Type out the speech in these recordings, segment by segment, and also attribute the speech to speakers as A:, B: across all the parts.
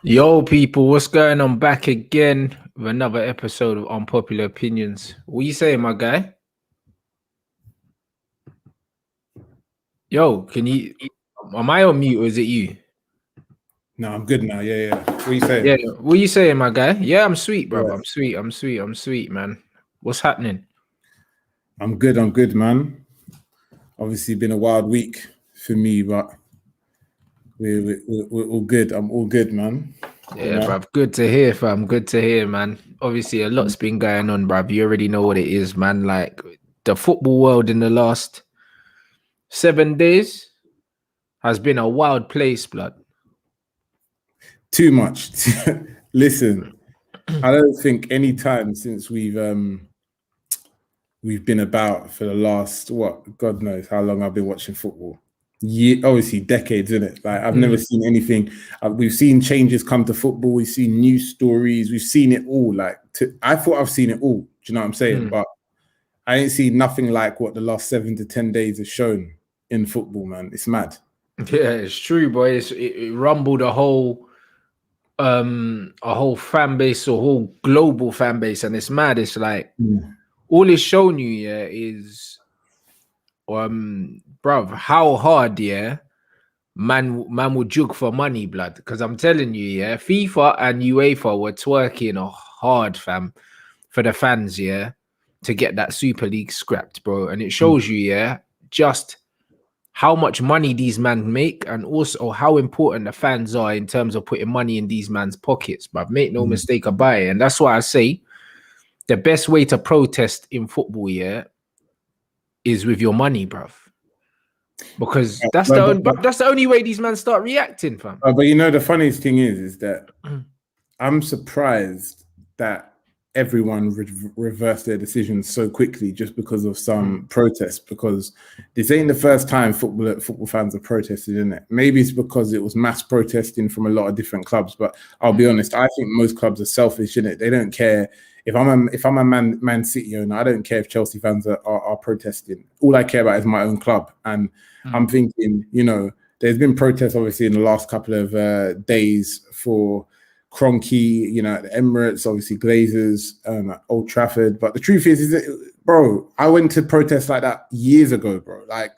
A: Yo, people, what's going on? Back again with another episode of Unpopular Opinions. What you saying, my guy? Yo, am I on mute or is it you?
B: No, I'm good now. Yeah. What are you saying?
A: Yeah, what you saying, my guy? Yeah, I'm sweet, bro.
B: Yeah.
A: I'm sweet, man. What's happening?
B: I'm good, man. Obviously, been a wild week for me, but we're all good. I'm all good, man.
A: Yeah, bruv. Good to hear, fam. Good to hear, man. Obviously, a lot's been going on, bruv. You already know what it is, man. Like, the football world in the last 7 days has been a wild place, blood.
B: Too much. Listen, I don't think any time since we've been about for the last, God knows how long I've been watching football. Obviously decades, isn't it? Like, I've never seen anything. We've seen changes come to football. We've seen news stories. We've seen it all. I thought I've seen it all. Do you know what I'm saying? But I ain't seen nothing like what the last 7 to 10 days have shown in football, man. It's mad.
A: Yeah, it's true, boy. It rumbled a whole fan base, a whole global fan base, and it's mad. It's like all it's shown you, yeah, is bruv, how hard, yeah, man will jug for money, blood. Because I'm telling you, yeah, FIFA and UEFA were twerking hard, fam, for the fans, yeah, to get that Super League scrapped, bro. And it shows you, yeah, just how much money these men make, and also how important the fans are in terms of putting money in these man's pockets. But make no mistake about it. And that's why I say the best way to protest in football, yeah, is with your money, bruv. Because that's the only way these men start reacting, fam.
B: But you know, the funniest thing is that I'm surprised that everyone reversed their decisions so quickly just because of some protest, because this ain't the first time football fans have protested, isn't it? Maybe it's because it was mass protesting from a lot of different clubs, but I'll be honest, I think most clubs are selfish, innit? They don't care. If I'm a Man City owner, I don't care if Chelsea fans are protesting. All I care about is my own club. And I'm thinking, you know, there's been protests obviously in the last couple of days for Kroenke, you know, at the Emirates, obviously Glazers, at Old Trafford. But the truth is that, bro, I went to protests like that years ago, bro. Like,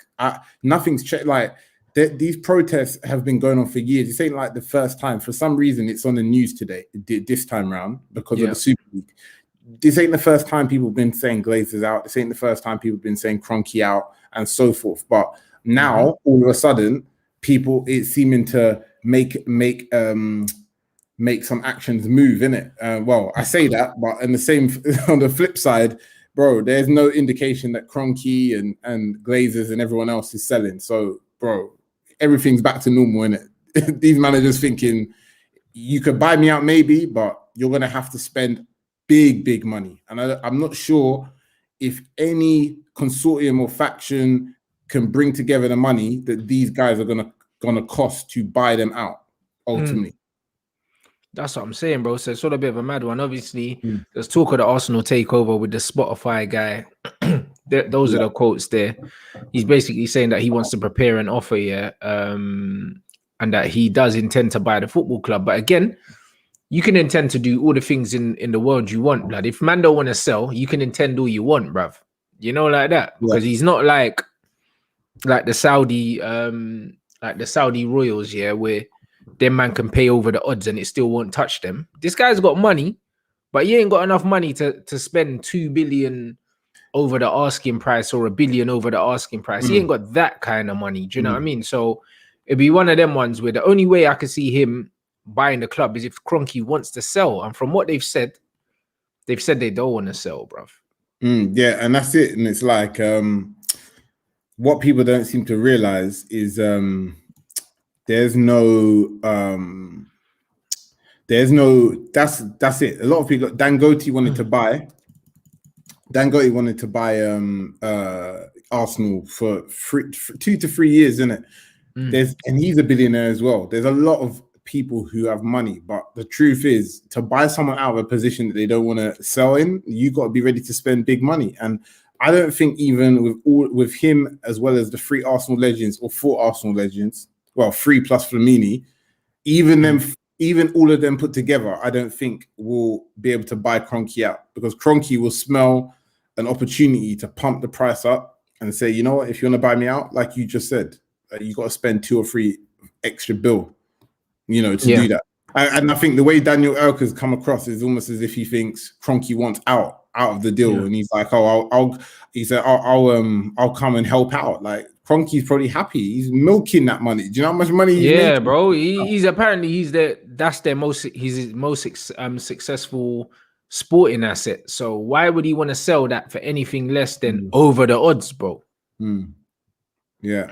B: nothing's changed. Like, these protests have been going on for years. This ain't like the first time. For some reason, it's on the news today, this time around, because of the Super League. This ain't the first time people have been saying Glazers out. This ain't the first time people have been saying Kroenke out and so forth. But now, all of a sudden, people, it's seeming to make some actions move, innit? Well, I say that, but on the flip side, bro, there's no indication that Kroenke and Glazers and everyone else is selling. So, bro, everything's back to normal, innit? These managers thinking, you could buy me out maybe, but you're going to have to spend big money. And I'm not sure if any consortium or faction can bring together the money that these guys are gonna cost to buy them out, ultimately.
A: That's what I'm saying, bro. So it's all a bit of a mad one. Obviously, there's talk of the Arsenal takeover with the Spotify guy. Those are the quotes there. He's basically saying that he wants to prepare an offer, yeah, and that he does intend to buy the football club. But again, you can intend to do all the things in the world you want, blood. If man don't want to sell, you can intend all you want, bruv. You know, like that. Because he's not like the Saudi royals, yeah, where them man can pay over the odds and it still won't touch them. This guy's got money, but he ain't got enough money to spend 2 billion over the asking price or 1 billion over the asking price. He ain't got that kind of money. Do you know what I mean? So it'd be one of them ones where the only way I could see him buying the club is if Kroenke wants to sell. And from what they've said they don't want to sell, bruv.
B: Yeah, and that's it. And it's like, what people don't seem to realize is that's it. A lot of people, Dangote wanted to buy Arsenal for 2 to 3 years, isn't it? And he's a billionaire as well. There's a lot of people who have money, but the truth is, to buy someone out of a position that they don't want to sell in, you got to be ready to spend big money. And I don't think even with him, as well as the 3 Arsenal legends or 4 Arsenal legends, well, 3 plus Flamini, even them, even all of them put together, I don't think will be able to buy Kroenke out, because Kroenke will smell an opportunity to pump the price up and say, you know what, if you want to buy me out, like you just said, you got to spend 2 or 3 extra bill, you know, to do that. And I think the way Daniel Elka's come across is almost as if he thinks Kroenke wants out of the deal, and he's like, oh, I'll come and help out. Like, Kroenke's probably happy. He's milking that money. Do you know how much money he's making?
A: Bro. He's apparently that's their most successful sporting asset. So why would he want to sell that for anything less than over the odds, bro?
B: Yeah.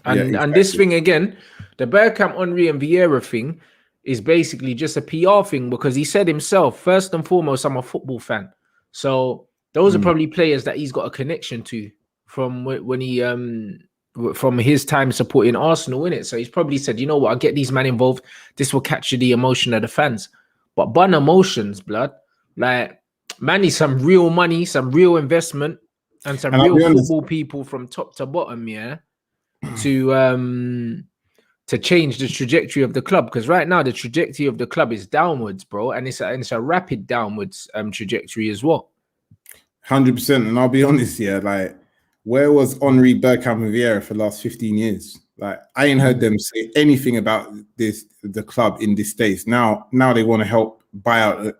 A: And this thing again, the Bergkamp, Henry, and Vieira thing is basically just a PR thing, because he said himself, first and foremost, I'm a football fan. So those are probably players that he's got a connection to from when he from his time supporting Arsenal, in it. So he's probably said, you know what, I'll get these men involved. This will capture the emotion of the fans. But bun emotions, blood. Like, man needs some real money, some real investment, and some real football people from top to bottom, to change the trajectory of the club. Because right now the trajectory of the club is downwards, bro, and it's a rapid downwards trajectory as well.
B: 100%. And I'll be honest here, like, where was Henry, Bergkamp, and Vieira for the last 15 years? Like, I ain't heard them say anything about the club in this stage. Now they want to help buy out. Do you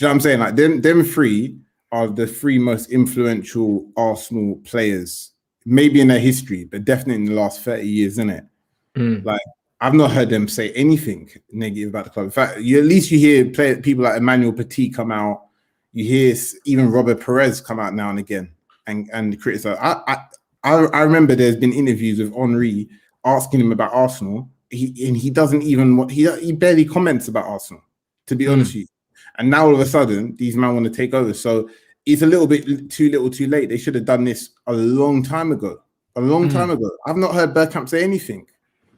B: know what I'm saying? Like, them 3 are the 3 most influential Arsenal players, maybe in their history, but definitely in the last 30 years, innit? Like, I've not heard them say anything negative about the club. In fact, at least you hear people like Emmanuel Petit come out. You hear even Robert Perez come out now and again and criticize. I remember there's been interviews with Henry asking him about Arsenal. He doesn't even he barely comments about Arsenal, to be honest with you. And now all of a sudden these men want to take over. So it's a little bit too little, too late. They should have done this a long time ago. I've not heard Bergkamp say anything.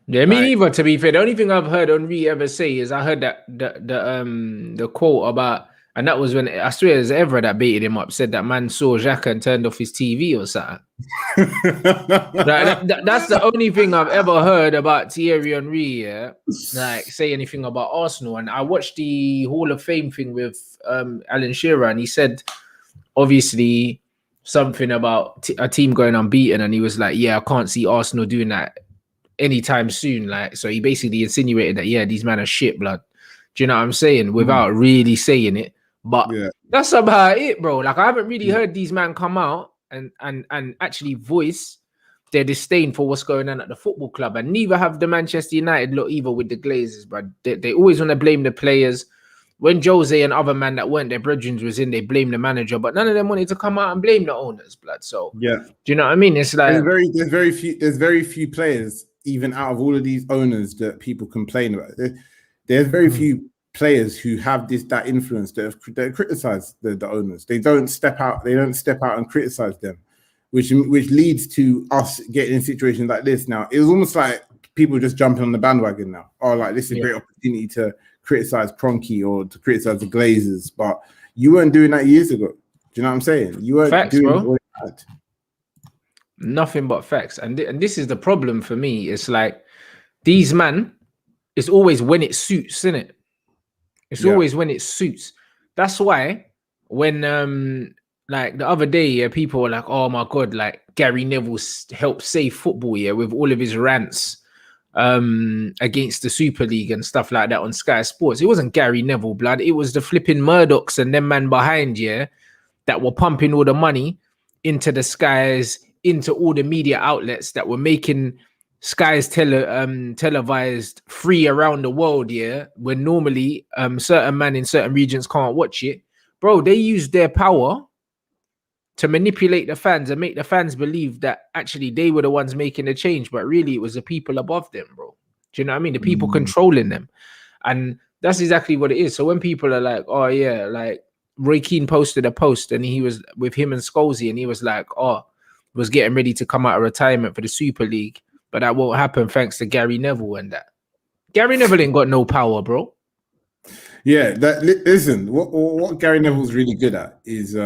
A: Yeah, me neither, to be fair. The only thing I've heard Henry ever say is I heard that the quote about, and that was when, I swear it was Evra that baited him up, said that man saw Xhaka and turned off his TV or something. That's the only thing I've ever heard about Thierry Henry, like, say anything about Arsenal. And I watched the Hall of Fame thing with Alan Shearer, and he said, obviously, something about a team going unbeaten, and he was like, yeah, I can't see Arsenal doing that anytime soon. Like, so he basically insinuated that, yeah, these men are shit, blood. Do you know what I'm saying? Without really saying it. But that's about it, bro. Like, I haven't really heard these men come out and actually voice their disdain for what's going on at the football club. And neither have the Manchester United lot either with the Glazers, bro. They always want to blame the players. When Jose and other men that weren't their brethren was in, they blame the manager, but none of them wanted to come out and blame the owners, blood. So do you know what I mean? It's like
B: there's very few players, even out of all of these owners, that people complain about. There's very few players who have that influence that criticize the owners. They don't step out and criticize them, which leads to us getting in situations like this. Now it was almost like people just jumping on the bandwagon now. Oh, like, this is a great opportunity to criticize Kroenke or to criticize the Glazers, but you weren't doing that years ago. Do you know what I'm saying? You weren't doing what you had.
A: Nothing but facts. And this is the problem for me. It's like, these men, it's always when it suits, isn't it? It's always when it suits. That's why when like the other day, people were like, oh my God, like, Gary Neville helped save football, with all of his rants against the Super League and stuff like that on Sky Sports. It wasn't Gary Neville, blood. It was the flipping Murdochs and them man behind, that were pumping all the money into the Skies, into all the media outlets that were making Sky's televised free around the world, when normally certain men in certain regions can't watch it. Bro, they used their power to manipulate the fans and make the fans believe that actually they were the ones making the change, but really it was the people above them, bro. Do you know what I mean? The people controlling them. And that's exactly what it is. So when people are like, oh yeah, like Roy Keane posted a post and he was with him and Scholesy, and he was like, oh, was getting ready to come out of retirement for the Super League, but that won't happen thanks to Gary Neville and that. Gary Neville ain't got no power, bro.
B: Yeah, listen, what Gary Neville's really good at is,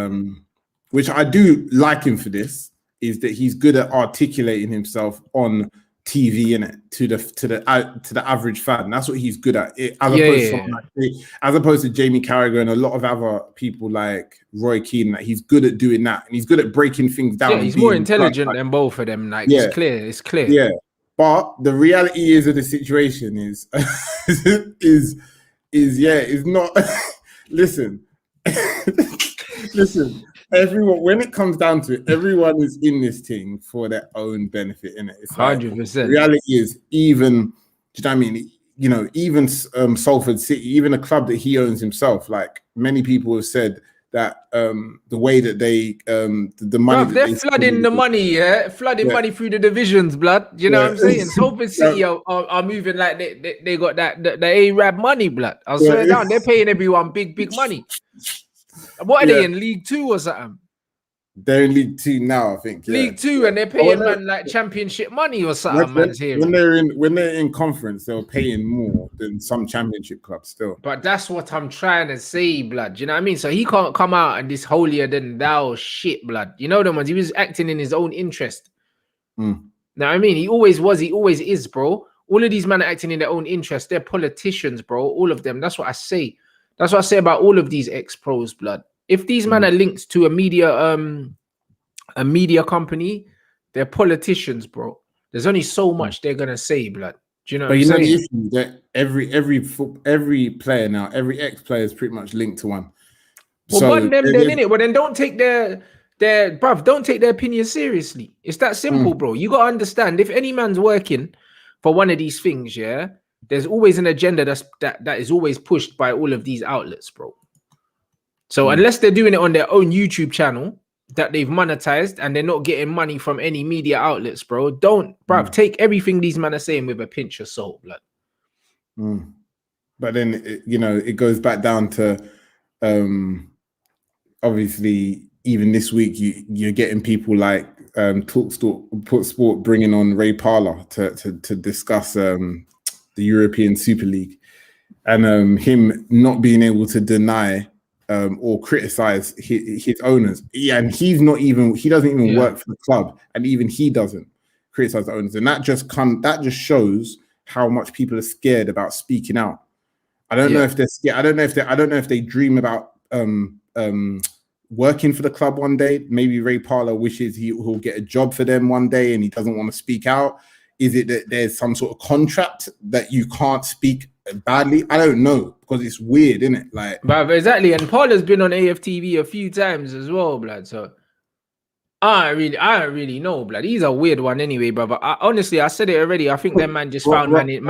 B: which I do like him for this, is that he's good at articulating himself on TV in it to the average fan. That's what he's good at. As opposed to Jamie Carragher and a lot of other people like Roy Keane, that he's good at doing that, and he's good at breaking things down.
A: Yeah, he's more intelligent than both of them. Like, it's clear.
B: Yeah, but the reality of the situation is is not. Listen. Listen, everyone, when it comes down to it, everyone is in this thing for their own benefit, innit? It's
A: 100%.
B: Reality is, even, do you know what I mean? You know, even Salford City, even a club that he owns himself, like many people have said that the way that they the money,
A: they're flooding the money, money through the divisions, blood. You know what I'm saying? Salford City are moving like they got the Arab money, blood. I'll swear down, they're paying everyone big money. What are they in League 2 or something?
B: They're in League 2 now, I think.
A: League 2, and they're paying man like championship money or something.
B: When they're in conference, they're paying more than some championship clubs still.
A: But that's what I'm trying to say, blood. You know what I mean? So he can't come out and this holier than thou shit, blood. You know the ones he was acting in his own interest. Now I mean, he always was, he always is, bro. All of these men are acting in their own interest. They're politicians, bro. All of them. That's what I say. That's what I say about all of these ex-pros, blood. If these men are linked to a media company, they're politicians, bro. There's only so much they're gonna say, blood. Do you know?
B: But you know the issue that every player now, every ex-player is pretty much linked to one.
A: Well, so them then in it. Well, then don't take their don't take their opinion seriously. It's that simple, bro. You gotta understand, if any man's working for one of these things, yeah, there's always an agenda that is always pushed by all of these outlets, bro. So unless they're doing it on their own YouTube channel that they've monetized and they're not getting money from any media outlets, bro, take everything these men are saying with a pinch of salt, blood.
B: But then, it goes back down to, obviously, even this week, you're getting people like Talk Sport bringing on Ray Parlour to discuss the European Super League, and him not being able to deny or criticize his owners. Yeah, and he doesn't even work for the club, and even he doesn't criticize the owners. And that just shows how much people are scared about speaking out. I don't know if they're scared. I don't know if they dream about working for the club one day. Maybe Ray Parlour wishes he'll get a job for them one day and he doesn't want to speak out. Is it that there's some sort of contract that you can't speak badly? I don't know, because it's weird, isn't it? Like,
A: but exactly. And Parlour's been on AFTV a few times as well, blood. So I don't really know, blood. He's a weird one anyway, brother. Honestly, I said it already. I think that man just found man in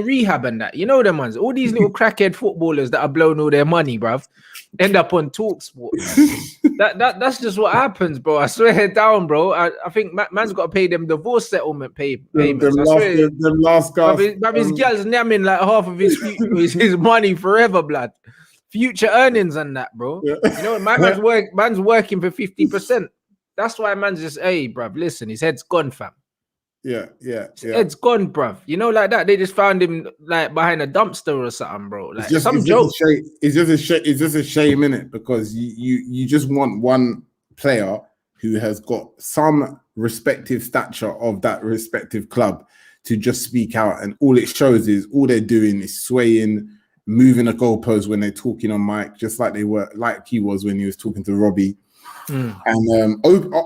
A: rehab and that. You know them ones. All these little crackhead footballers that are blowing all their money, bruv, end up on TalkSport. That's just what happens, bro. I swear down, bro. I think man's got to pay them divorce settlement payments.
B: The last guy.
A: But his girl's namming like half of his money forever, blood. Future earnings and that, bro. You know, man's working for 50%. That's why man's just, hey, bruv, listen, his head's gone, fam.
B: Yeah.
A: His head's gone, bruv. You know, like that. They just found him like behind a dumpster or something, bro. Like some joke.
B: It's just a shame, innit? Because you just want one player who has got some respective stature of that respective club to just speak out, and all it shows is all they're doing is swaying, moving a goalpost when they're talking on mic, just like he was when he was talking to Robbie. And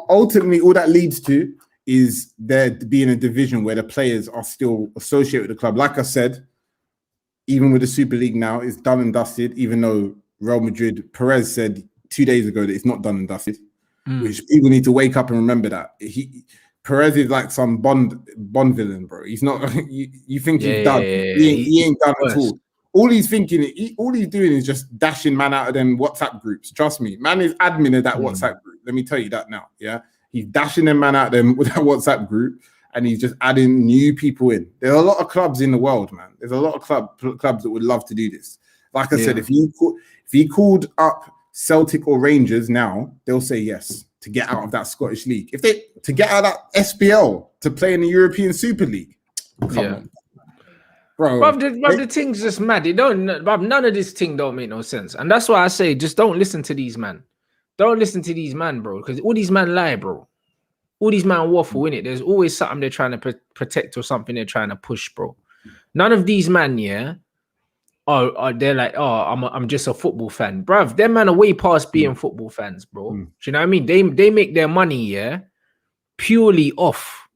B: ultimately, all that leads to is there being a division where the players are still associated with the club. Like I said, even with the Super League now, it's done and dusted, even though Real Madrid, Perez said 2 days ago that it's not done and dusted, which people need to wake up and remember that. Perez is like some Bond villain, bro. He's not, you think he's done. He ain't done at all. All he's doing is just dashing man out of them WhatsApp groups. Trust me, man is admin of that WhatsApp group. Let me tell you that now. Yeah, he's dashing them man out of them with that WhatsApp group, and he's just adding new people in. There are a lot of clubs in the world, man. There's a lot of clubs that would love to do this. Like I said, if he called up Celtic or Rangers now, they'll say yes to get out of that Scottish League. To get out of that SPL to play in the European Super League. Come on. Bro,
A: the thing's just mad. None of this thing don't make no sense. And that's why I say, just don't listen to these man. Don't listen to these man, bro. Because all these man lie, bro. All these man waffle in it. There's always something they're trying to protect or something they're trying to push, bro. None of these man, yeah, are they're like, oh, I'm just a football fan, bruv. Them man are way past being football fans, bro. Do you know what I mean? They make their money, yeah, purely off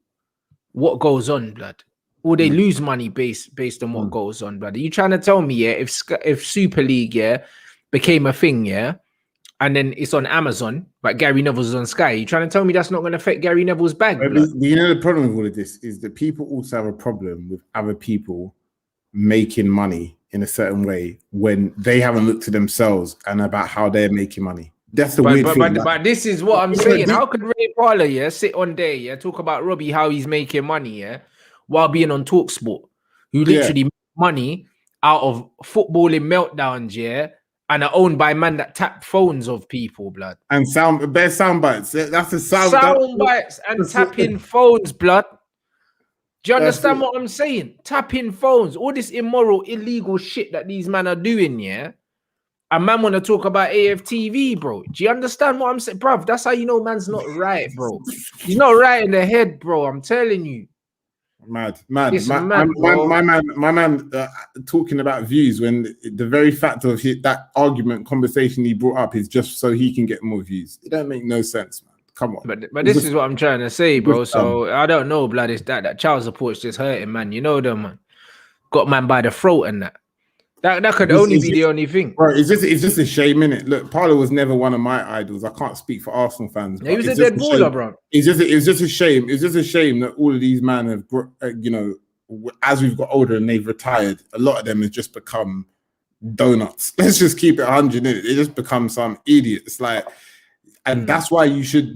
A: what goes on, blood. Or they lose money based on what goes on, blood. Are you trying to tell me, yeah, if Super League, yeah, became a thing, yeah, and then it's on Amazon, but Gary Neville's on Sky, you trying to tell me that's not going to affect Gary Neville's bag?
B: You know, the problem with all of this is that people also have a problem with other people making money in a certain way when they haven't looked at themselves and about how they're making money. That's the weird thing.
A: But this is what I'm saying. How could Ray Parlour, yeah, sit on there, yeah, talk about Robbie, how he's making money, yeah, while being on TalkSport, who literally make money out of footballing meltdowns, yeah, and are owned by man that tap phones of people, blood.
B: And bare sound bites. That's the
A: sound bites and tapping phones, blood. Do you understand what I'm saying? Tapping phones, all this immoral, illegal shit that these men are doing, yeah. And man want to talk about AFTV, bro. Do you understand what I'm saying, bruv? That's how you know man's not right, bro. He's not right in the head, bro. I'm telling you.
B: Mad. My man talking about views when the very fact of that conversation he brought up is just so he can get more views. It don't make no sense, man. Come on.
A: But this is what I'm trying to say, bro. So I don't know, blood. Is that child support's just hurting, man. You know them, man. Got man by the throat and that. That could only be the only thing.
B: Bro, it's just a shame, innit? Look, Parlour was never one of my idols. I can't speak for Arsenal fans.
A: He was a dead baller, bro.
B: It's just a shame. It's just a shame that all of these men have, you know, as we've got older and they've retired, a lot of them have just become donuts. Let's just keep it 100 in it. They just become some idiots. Like, and that's why you should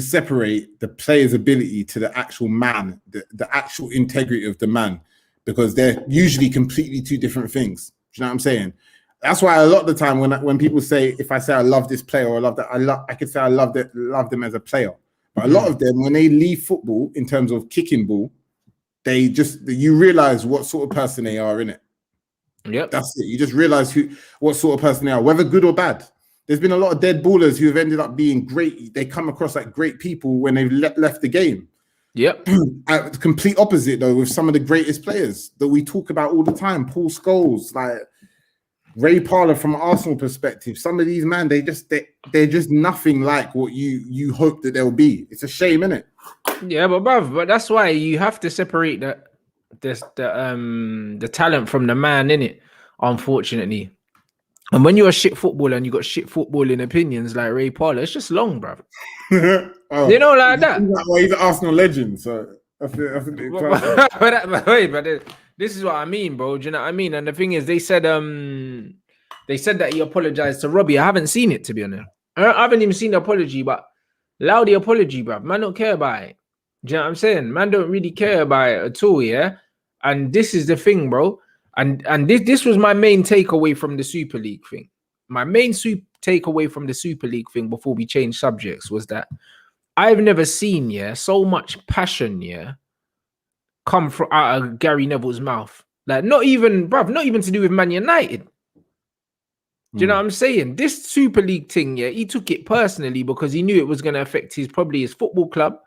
B: separate the player's ability to the actual man, the actual integrity of the man. Because they're usually completely two different things. Do you know what I'm saying? That's why a lot of the time when people say, if I say I love this player or I love that, I could say I love them as a player. But a lot of them, when they leave football in terms of kicking ball, you realize what sort of person they are in it.
A: Yep.
B: That's it. You just realize what sort of person they are, whether good or bad. There's been a lot of dead ballers who have ended up being great. They come across like great people when they've left the game.
A: Yep.
B: The complete opposite though, with some of the greatest players that we talk about all the time, Paul Scholes, like Ray Parlour from Arsenal perspective. Some of these man, they're just nothing like what you hope that they'll be. It's a shame, isn't it?
A: Yeah, but that's why you have to separate the talent from the man, innit? Unfortunately. And when you're a shit footballer and you got shit footballing opinions like Ray Parlour, it's just long, bruv. You know, like that.
B: Well, he's an Arsenal legend, so I think
A: but this is what I mean, bro. Do you know what I mean? And the thing is, they said that he apologized to Robbie. I haven't seen it, to be honest. I haven't even seen the apology, but allow the apology, bruv. Man don't care about it. Do you know what I'm saying? Man don't really care about it at all, yeah? And this is the thing, bro. And this was my main takeaway from the Super League thing. My main takeaway from the Super League thing before we change subjects was that I've never seen, yeah, so much passion, yeah, come from out of Gary Neville's mouth. Like, not even to do with Man United. Do you know what I'm saying? This Super League thing, yeah, he took it personally because he knew it was going to affect his football club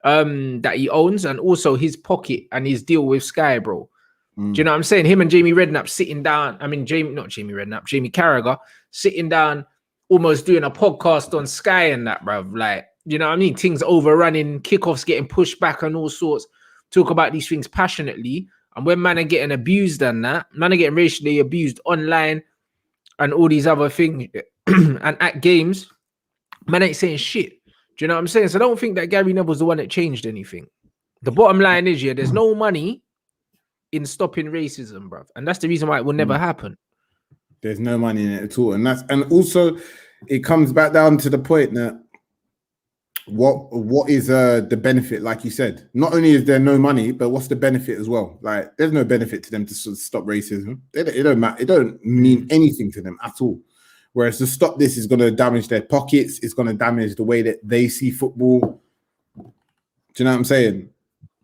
A: that he owns and also his pocket and his deal with Sky, bro. Do you know what I'm saying? Him and Jamie Redknapp sitting down. I mean, Jamie Carragher sitting down, almost doing a podcast on Sky and that, bruv. Like, you know what I mean? Things overrunning, kickoffs getting pushed back and all sorts. Talk about these things passionately. And when man are getting abused and that, man are getting racially abused online and all these other things and at games, man ain't saying shit. Do you know what I'm saying? So I don't think that Gary Neville's the one that changed anything. The bottom line is, yeah, there's no money in stopping racism, bruv. And that's the reason why it will never happen.
B: There's no money in it at all. And also it comes back down to the point that what is the benefit, like you said? Not only is there no money, but what's the benefit as well? Like, there's no benefit to them to sort of stop racism. It don't matter. It don't mean anything to them at all. Whereas to stop this is going to damage their pockets. It's going to damage the way that they see football. Do you know what I'm saying?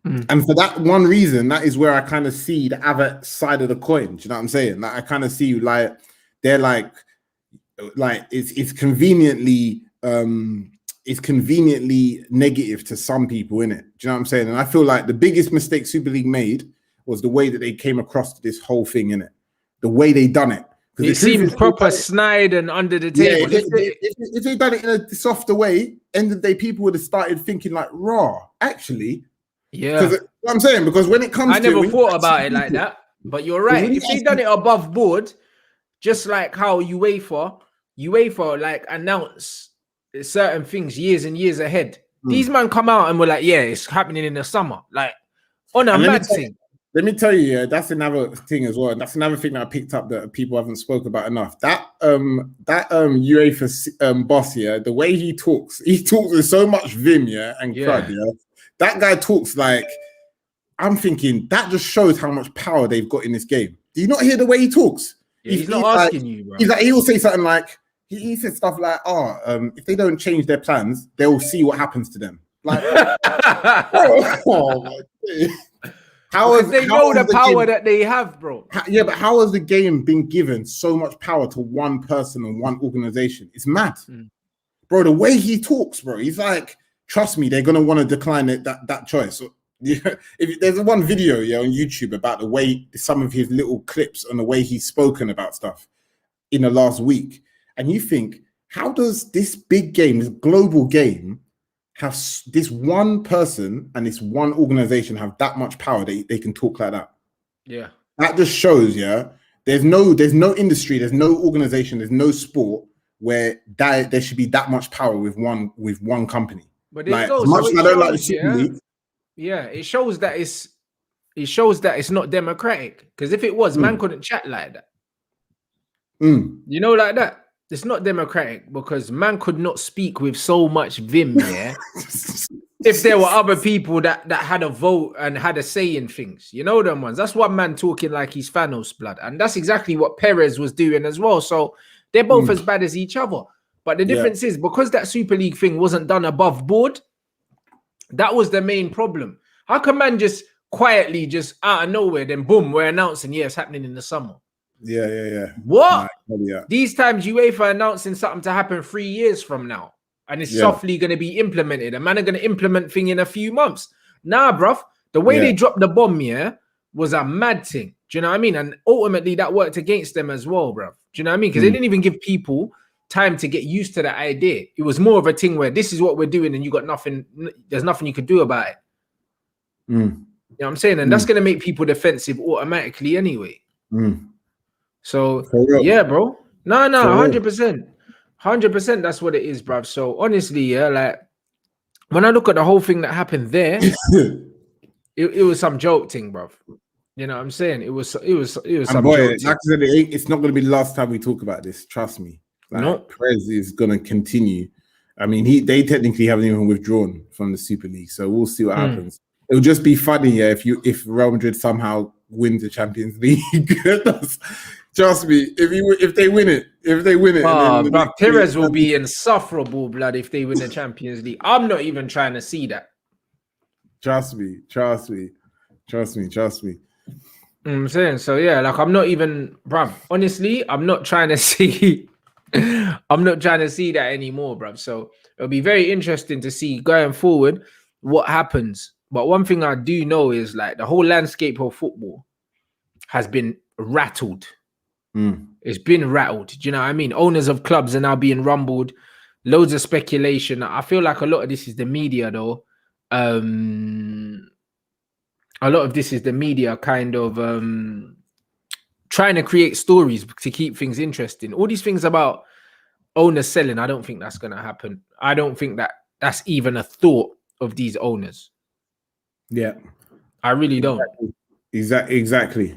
B: And for that one reason, that is where I kind of see the other side of the coin. Do you know what I'm saying? Like, I kind of see like they're like it's conveniently it's conveniently negative to some people, innit? Do you know what I'm saying? And I feel like the biggest mistake Super League made was the way that they came across this whole thing, innit? The way they done it.
A: It seemed proper snide and under the table.
B: Yeah, if they done it in a softer way, end of the day, people would have started thinking like, raw, actually.
A: Yeah.
B: Because what I'm saying, because when it comes
A: I
B: to
A: never thought about it like that. But you're right. If they done it above board, just like how UEFA like announce certain things years and years ahead. These men come out and were like, yeah, it's happening in the summer. Like on a mad thing.
B: Let me tell you, that's another thing as well. And that's another thing that I picked up that people haven't spoke about enough. That UEFA boss, yeah, the way he talks with so much vim, yeah, and crud, yeah. That guy talks like, I'm thinking that just shows how much power they've got in this game. Do you not hear the way he talks?
A: Yeah, he's not asking you, bro.
B: He's like, he will say something like, he said stuff like, if they don't change their plans, they'll see what happens to them. Like, oh my God.
A: They know the power that they have, bro.
B: Yeah, but how has the game been given so much power to one person and one organization? It's mad. Bro, the way he talks, bro, he's like, trust me, they're going to want to decline that choice. So, yeah, if there's one video on YouTube about the way some of his little clips on the way he's spoken about stuff in the last week. And you think, how does this big game, this global game, have this one person and this one organization have that much power that they can talk like that?
A: Yeah. That
B: just shows, there's no industry, there's no organization, there's no sport where there should be that much power with one company.
A: But there you go. As much as I don't like the Super League. Yeah, it shows that it's not democratic. Because if it was, man couldn't chat like that. You know, like that. It's not democratic because man could not speak with so much vim, yeah. If there were other people that had a vote and had a say in things, you know them ones. That's one man talking like he's Thanos blood, and that's exactly what Perez was doing as well. So they're both as bad as each other. But the difference is because that Super League thing wasn't done above board, that was the main problem. How can man just quietly, just out of nowhere, then boom, we're announcing, it's happening in the summer.
B: Yeah.
A: What? These times UEFA announcing something to happen 3 years from now, and it's softly going to be implemented. And man are going to implement thing in a few months. Nah, bruv. The way they dropped the bomb, was a mad thing. Do you know what I mean? And ultimately that worked against them as well, bruv. Do you know what I mean? Because they didn't even give people time to get used to the idea. It was more of a thing where this is what we're doing, and you got nothing. There's nothing you could do about it. You know what I'm saying? And that's going to make people defensive automatically anyway. So yeah, bro. No, 100%. 100%. That's what it is, bruv. So honestly, like when I look at the whole thing that happened there, it was some joke thing, bruv. You know what I'm saying? It was some
B: boy, like I said, it's not going to be the last time we talk about this. Trust me. Like, Perez is going to continue. I mean, they technically haven't even withdrawn from the Super League, so we'll see what happens. It'll just be funny, if Real Madrid somehow wins the Champions League. Trust me, if they win it,
A: but Perez will be insufferable, blood, if they win the Champions League. I'm not even trying to see that.
B: Trust me.
A: I'm saying, so like I'm not even, bruv. Honestly, I'm not trying to see. I'm not trying to see that anymore, bruv. So it'll be very interesting to see going forward what happens. But one thing I do know is like the whole landscape of football has been rattled. It's been rattled. Do you know what I mean? Owners of clubs are now being rumbled. Loads of speculation. I feel like a lot of this is the media, though. A lot of this is the media kind of trying to create stories to keep things interesting. All these things about owners selling, I don't think that's going to happen. I don't think that's even a thought of these owners.
B: Yeah.
A: I really don't.
B: Exactly.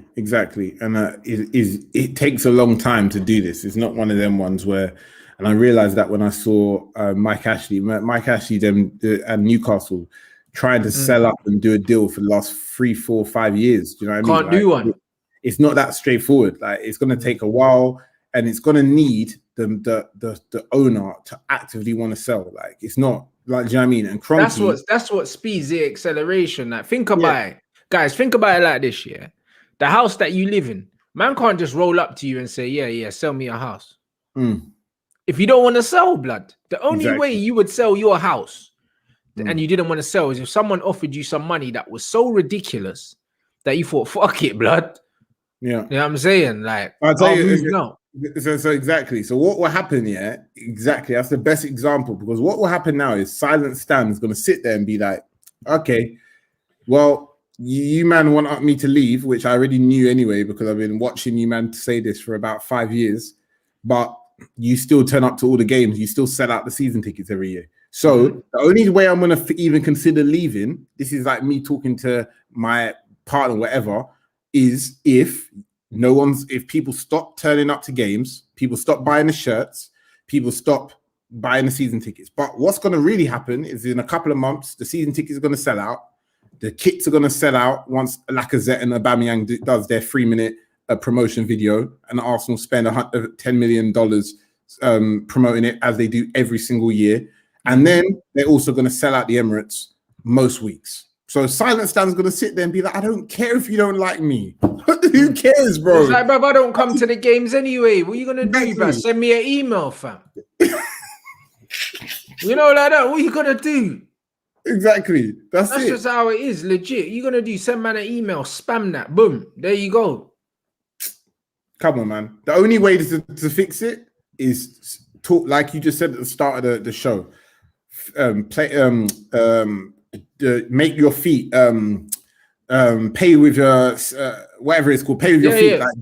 B: And it takes a long time to do this. It's not one of them ones where, and I realized that when I saw Mike Ashley and Newcastle trying to sell up and do a deal for the last 3, 4, 5 years. Do you know what I mean?
A: Can't do one.
B: It's not that straightforward. Like it's going to take a while, and it's going to need the owner to actively want to sell. Like it's not like, do you know what I mean? And Kroenke,
A: that's what speeds the acceleration. Like think about it, guys. Think about it like this: the house that you live in, man can't just roll up to you and say, "Yeah, sell me a house." If you don't want to sell, blood, the only way
B: Exactly.
A: you would sell your house and you didn't want to sell is if someone offered you some money that was so ridiculous that you thought, fuck it, blood.
B: Yeah.
A: You know what I'm saying? Like,
B: I'll tell you,
A: no.
B: So exactly. So what will happen? Yeah, exactly. That's the best example, because what will happen now is Silent Stan is going to sit there and be like, okay, well, you man want me to leave, which I already knew anyway because I've been watching you man say this for about 5 years, but you still turn up to all the games. You still sell out the season tickets every year. So the only way I'm going to even consider leaving, this is like me talking to my partner, whatever, is if people stop turning up to games, people stop buying the shirts, people stop buying the season tickets. But what's going to really happen is in a couple of months, the season tickets are going to sell out. The kits are going to sell out once Lacazette and Aubameyang does their 3-minute promotion video, and Arsenal spend $10 million promoting it as they do every single year. And then they're also going to sell out the Emirates most weeks. So Silent Stan's going to sit there and be like, I don't care if you don't like me. Who cares, bro?
A: It's like, bro, I don't come to the games anyway. What are you going to do, bro? Send me an email, fam. You know, like that. What are you going to do?
B: Exactly. That's it.
A: Just how it is, legit. You're going to do, send man an email, spam that. Boom. There you go.
B: Come on, man. The only way to fix it is talk, like you just said at the start of the show. Make your feet pay with your whatever it's called, pay with your feet. Like,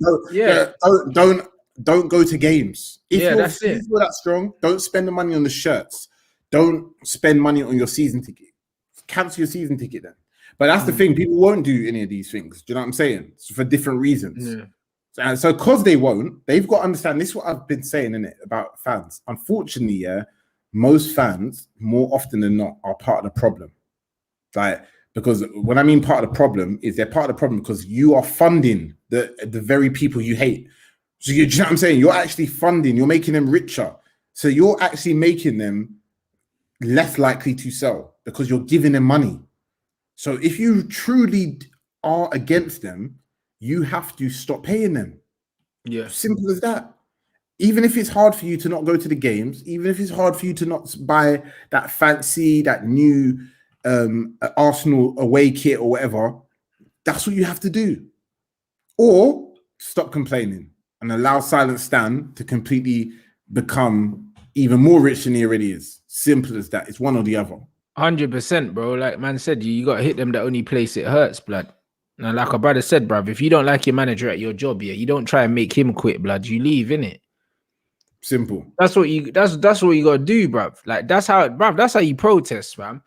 B: don't go to games. If you're that strong, don't spend the money on the shirts. Don't spend money on your season ticket. Cancel your season ticket then. But that's the thing, people won't do any of these things. Do you know what I'm saying? It's for different reasons. And so because they won't, they've got to understand, this is what I've been saying, innit, about fans. Unfortunately, yeah, most fans, more often than not, are part of the problem. Like, because when I mean part of the problem is they're part of the problem because you are funding the very people you hate. So you know what I'm saying? You're actually funding, you're making them richer. So you're actually making them less likely to sell because you're giving them money. So if you truly are against them, you have to stop paying them. Yeah. Simple as that. Even if it's hard for you to not go to the games, even if it's hard for you to not buy that new Arsenal away kit or whatever, that's what you have to do. Or stop complaining and allow Silent Stan to completely become even more rich than he already is. Simple as that. It's one or the other.
A: 100%, bro. Like man said, you got to hit them the only place it hurts, blood. Now, like a brother said, bruv, if you don't like your manager at your job, yeah, you don't try and make him quit, blood. You leave, innit?
B: Simple.
A: That's what you gotta do, bruv. Like that's how you protest, fam.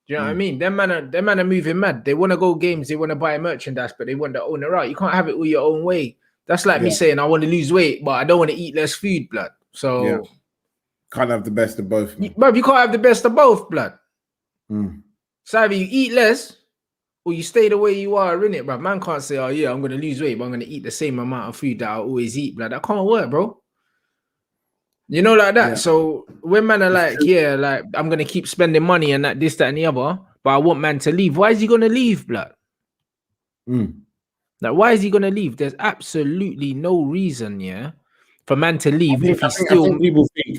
A: Do you know what I mean? Them man are moving mad. They want to go games, they want to buy merchandise, but they want the owner out. You can't have it all your own way. That's like me saying I want to lose weight, but I don't want to eat less food, blood. So
B: can't have the best of both, man.
A: Bruv, you can't have the best of both, blood. So either you eat less or you stay the way you are, innit, bro? Man can't say, oh yeah, I'm gonna lose weight, but I'm gonna eat the same amount of food that I always eat, blood. That can't work, bro. You know, like that. So when man are like, like I'm gonna keep spending money and that, this, that, and the other, but I want man to leave. Why is he gonna leave, blood? Like, why is he gonna leave? There's absolutely no reason, for man to leave if he's still.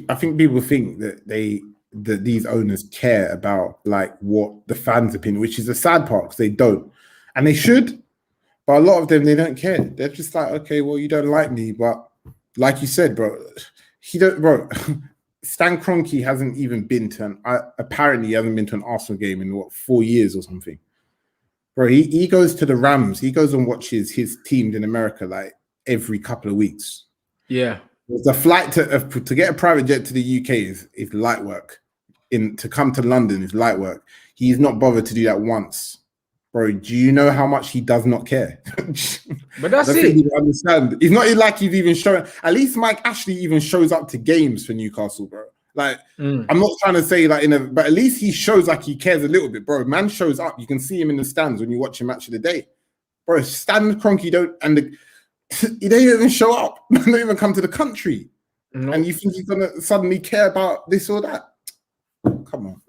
B: I think people think that these owners care about like what the fans' opinion, which is a sad part because they don't, and they should. But a lot of them, they don't care. They're just like, okay, well, you don't like me, but like you said, bro, Stan Kroenke hasn't even been to apparently he hasn't been to an Arsenal game in 4 years or something. Bro, he goes to the Rams. He goes and watches his teams in America like every couple of weeks.
A: Yeah.
B: The flight to get a private jet to the UK is light work. To come to London is light work. He's not bothered to do that once. Bro, do you know how much he does not care?
A: But that's it.
B: You understand. It's not like he's even showing. At least Mike Ashley even shows up to games for Newcastle, bro. Like, I'm not trying to say like but at least he shows like he cares a little bit, bro. Man shows up. You can see him in the stands when you watch him Match of the Day, bro. Stan Kroenke he don't even show up. They don't even come to the country, and you think he's gonna suddenly care about this or that? Come on.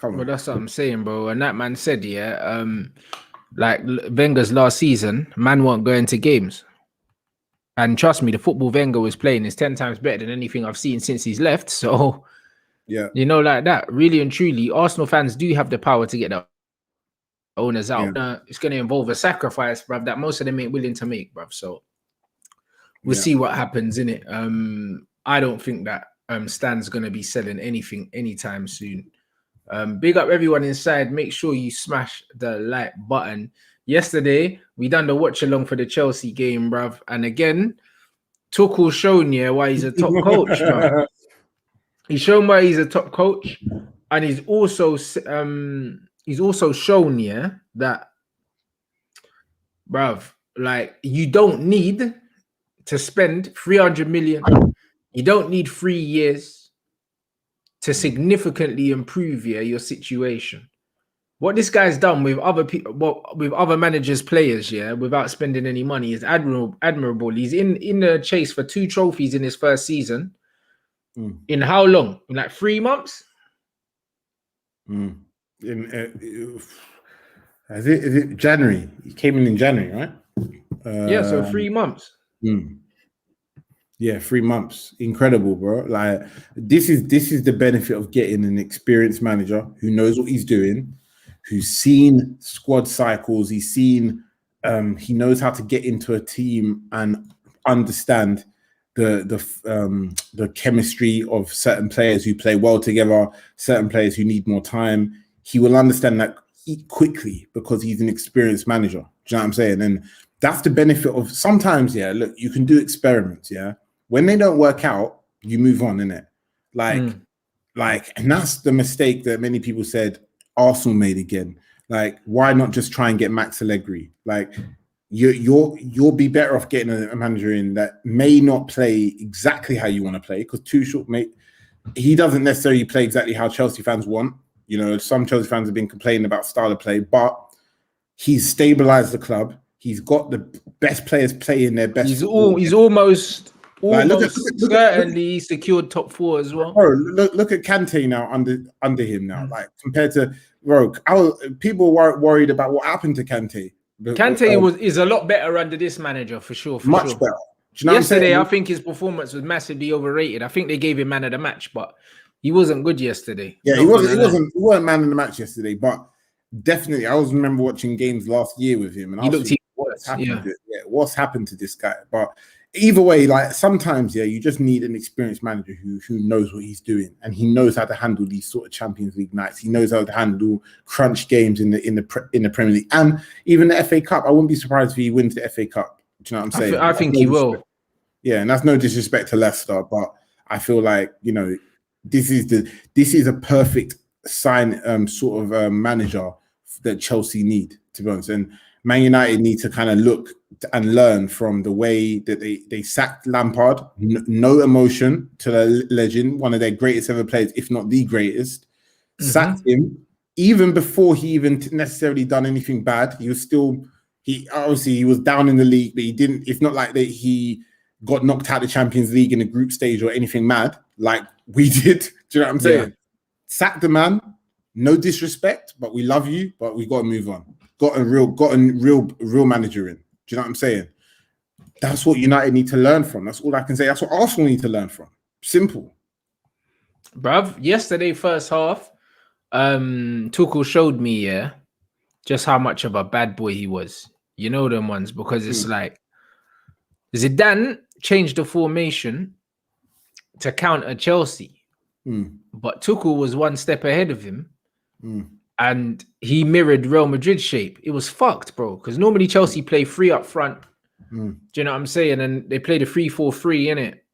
A: Well, that's what I'm saying, bro. And that man said, like Wenger's last season, man won't go into games. And trust me, the football Wenger was playing is 10 times better than anything I've seen since he's left. So,
B: Yeah.
A: you know, like that, really and truly, Arsenal fans do have the power to get the owners out. It's going to involve a sacrifice, bruv, that most of them ain't willing to make, bruv. So we'll see what happens, innit? I don't think that Stan's going to be selling anything anytime soon. Big up everyone inside. Make sure you smash the like button. Yesterday, we done the watch along for the Chelsea game, bruv. And again, Tuchel's shown why he's a top coach, bruv. He's shown why he's a top coach. And he's also shown, that, bruv, like, you don't need to spend 300 million. You don't need 3 years to significantly improve your situation. What this guy's done with other people, with other managers' players, without spending any money, is admirable. He's in the chase for 2 trophies in his first season. In how long? In like 3 months?
B: Is it January? He came in January, right?
A: So 3 months.
B: Yeah, 3 months. Incredible, bro. Like this is the benefit of getting an experienced manager who knows what he's doing, who's seen squad cycles. He's seen, he knows how to get into a team and understand the chemistry of certain players who play well together, certain players who need more time. He will understand that quickly because he's an experienced manager. Do you know what I'm saying? And that's the benefit of sometimes, look, you can do experiments, When they don't work out, you move on, innit? And that's the mistake that many people said Arsenal made again. Like, why not just try and get Max Allegri? Like, you'll be better off getting a manager in that may not play exactly how you want to play, because Tuchel, mate, he doesn't necessarily play exactly how Chelsea fans want. You know, some Chelsea fans have been complaining about style of play, but he's stabilized the club. He's got the best players playing their best.
A: He's almost certainly secured top 4 as well.
B: Bro, look at Kante now under him now. Like compared to people were worried about what happened to Kante.
A: Kante is a lot better under this manager for sure.
B: Much better. Do you know
A: yesterday, I think his performance was massively overrated. I think they gave him man of the match, but he wasn't good yesterday.
B: Yeah, he wasn't man of the match yesterday, but definitely, I always remember watching games last year with him, and
A: he looked
B: what's happened to this guy. But either way, like sometimes, you just need an experienced manager who knows what he's doing, and he knows how to handle these sort of Champions League nights. He knows how to handle crunch games in the Premier League, and even the FA Cup. I wouldn't be surprised if he wins the FA Cup. Do you know what I'm saying?
A: I think he will.
B: Yeah, and that's no disrespect to Leicester, but I feel like this is a perfect sign manager that Chelsea need, to be honest. And Man United need to kind of look and learn from the way that they sacked Lampard. No emotion to the legend, one of their greatest ever players, if not the greatest. Sacked him even before he even necessarily done anything bad. He was down in the league, but he didn't. It's not like that he got knocked out of the Champions League in the group stage or anything mad like we did. Do you know what I'm saying? Yeah. Sack the man. No disrespect, but we love you, but we got to move on. Got a real manager in. Do you know what I'm saying? That's what United need to learn from. That's all I can say. That's what Arsenal need to learn from. Simple.
A: Bruv, yesterday, first half, Tuchel showed me, just how much of a bad boy he was. You know them ones, because it's like Zidane changed the formation to counter Chelsea, but Tuchel was one step ahead of him, and he mirrored Real Madrid shape. It was fucked, bro, because normally Chelsea play 3 up front. Do you know what I'm saying? And they played a 3-4-3 in it,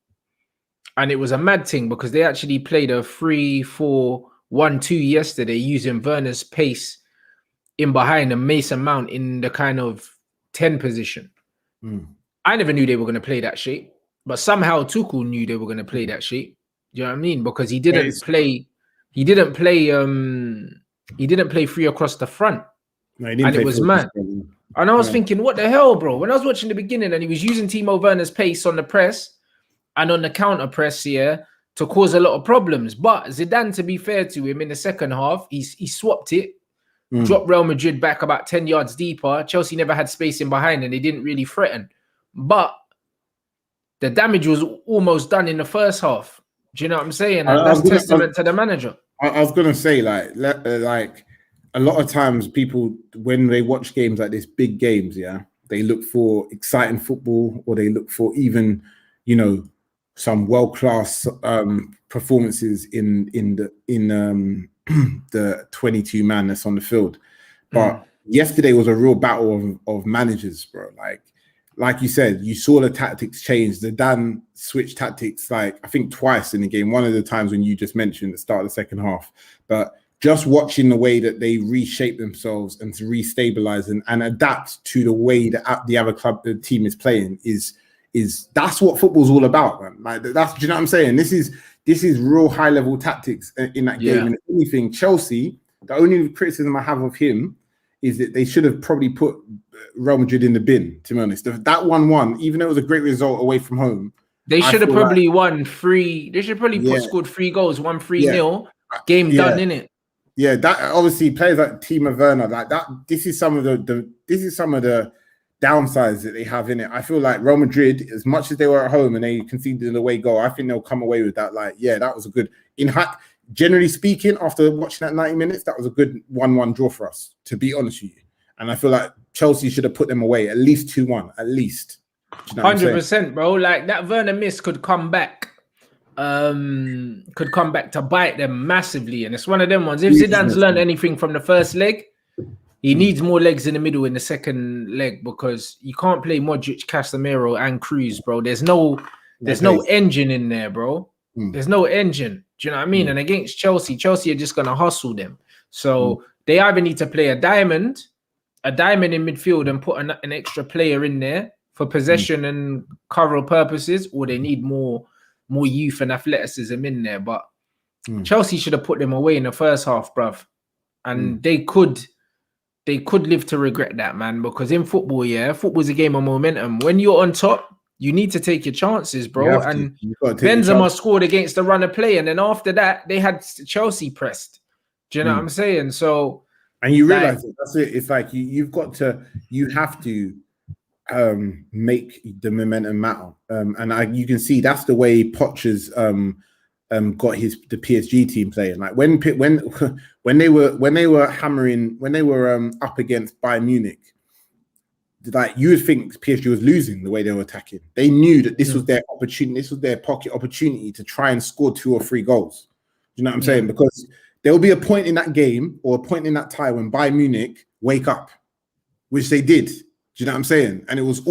A: and it was a mad thing because they actually played a 3-4-1-2 yesterday using Werner's pace in behind and Mason Mount in the kind of 10 position. I never knew they were going to play that shape, but somehow Tuchel knew they were going to play that shape. Do you know what I mean? Because he didn't play 3 across the front.
B: No,
A: and it was mad. And I was thinking, what the hell, bro? When I was watching the beginning and he was using Timo Werner's pace on the press and on the counter press here to cause a lot of problems. But Zidane, to be fair to him, in the second half, he swapped it, dropped Real Madrid back about 10 yards deeper. Chelsea never had space in behind and they didn't really threaten. But The damage was almost done in the first half. Do you know what I'm saying?
B: I
A: And that's
B: was gonna,
A: testament to the manager.
B: I was gonna say like a lot of times people when they watch games like this, big games, yeah, they look for exciting football or they look for even, you know, some world-class performances in the 22 man that's on the field. But yesterday was a real battle of managers, bro. Like you said, you saw the tactics change. The Dan switched tactics, like I think twice in the game. One of the times when you just mentioned the start of the second half. But just watching the way that they reshape themselves and to restabilize and adapt to the way that the other club, the team is playing is that's what football's all about, man. Like that's, do you know what I'm saying? This is real high level tactics in that game. And if anything, Chelsea, the only criticism I have of him is that they should have probably put Real Madrid in the bin, to be honest. That 1-1, even though it was a great result away from home,
A: they should have probably won 3. They should probably scored 3 goals, 1-3-0. Game done, innit?
B: Yeah, that obviously players like Timo Werner, like that. This is some of the downsides that they have in it. I feel like Real Madrid, as much as they were at home and they conceded an away goal, I think they'll come away with that. Like, yeah, that was a good. Generally speaking, after watching that 90 minutes, that was a good 1-1 draw for us, to be honest with you. And I feel like Chelsea should have put them away at least 2-1, at least.
A: 100%, bro. Like that Werner miss could come back. Could come back to bite them massively. And it's one of them ones. If Zidane's learned anything from the first leg, he needs more legs in the middle in the second leg, because you can't play Modric, Casemiro, and Cruz, bro. There's no engine in there, bro. There's no engine. Do you know what I mean? And against Chelsea are just gonna hustle them. So they either need to play a diamond in midfield and put an extra player in there for possession and cover purposes, or they need more youth and athleticism in there. But Chelsea should have put them away in the first half, bruv. And they could live to regret that, man, because in football, football's a game of momentum. When you're on top, you need to take your chances, bro. And Benzema scored against the runner play, and then after that, they had Chelsea pressed. Do you know what I'm saying? So,
B: and you realize that's it. It's like you have to make the momentum matter. And you can see that's the way Poch's got the PSG team playing. Like when they were hammering, when they were up against Bayern Munich, like you would think PSG was losing the way they were attacking. They knew that this was their opportunity, this was their pocket opportunity to try and score 2 or 3 goals. Do you know what I'm saying? Because there will be a point in that game or a point in that tie when Bayern Munich wake up, which they did. Do you know what I'm saying? And it was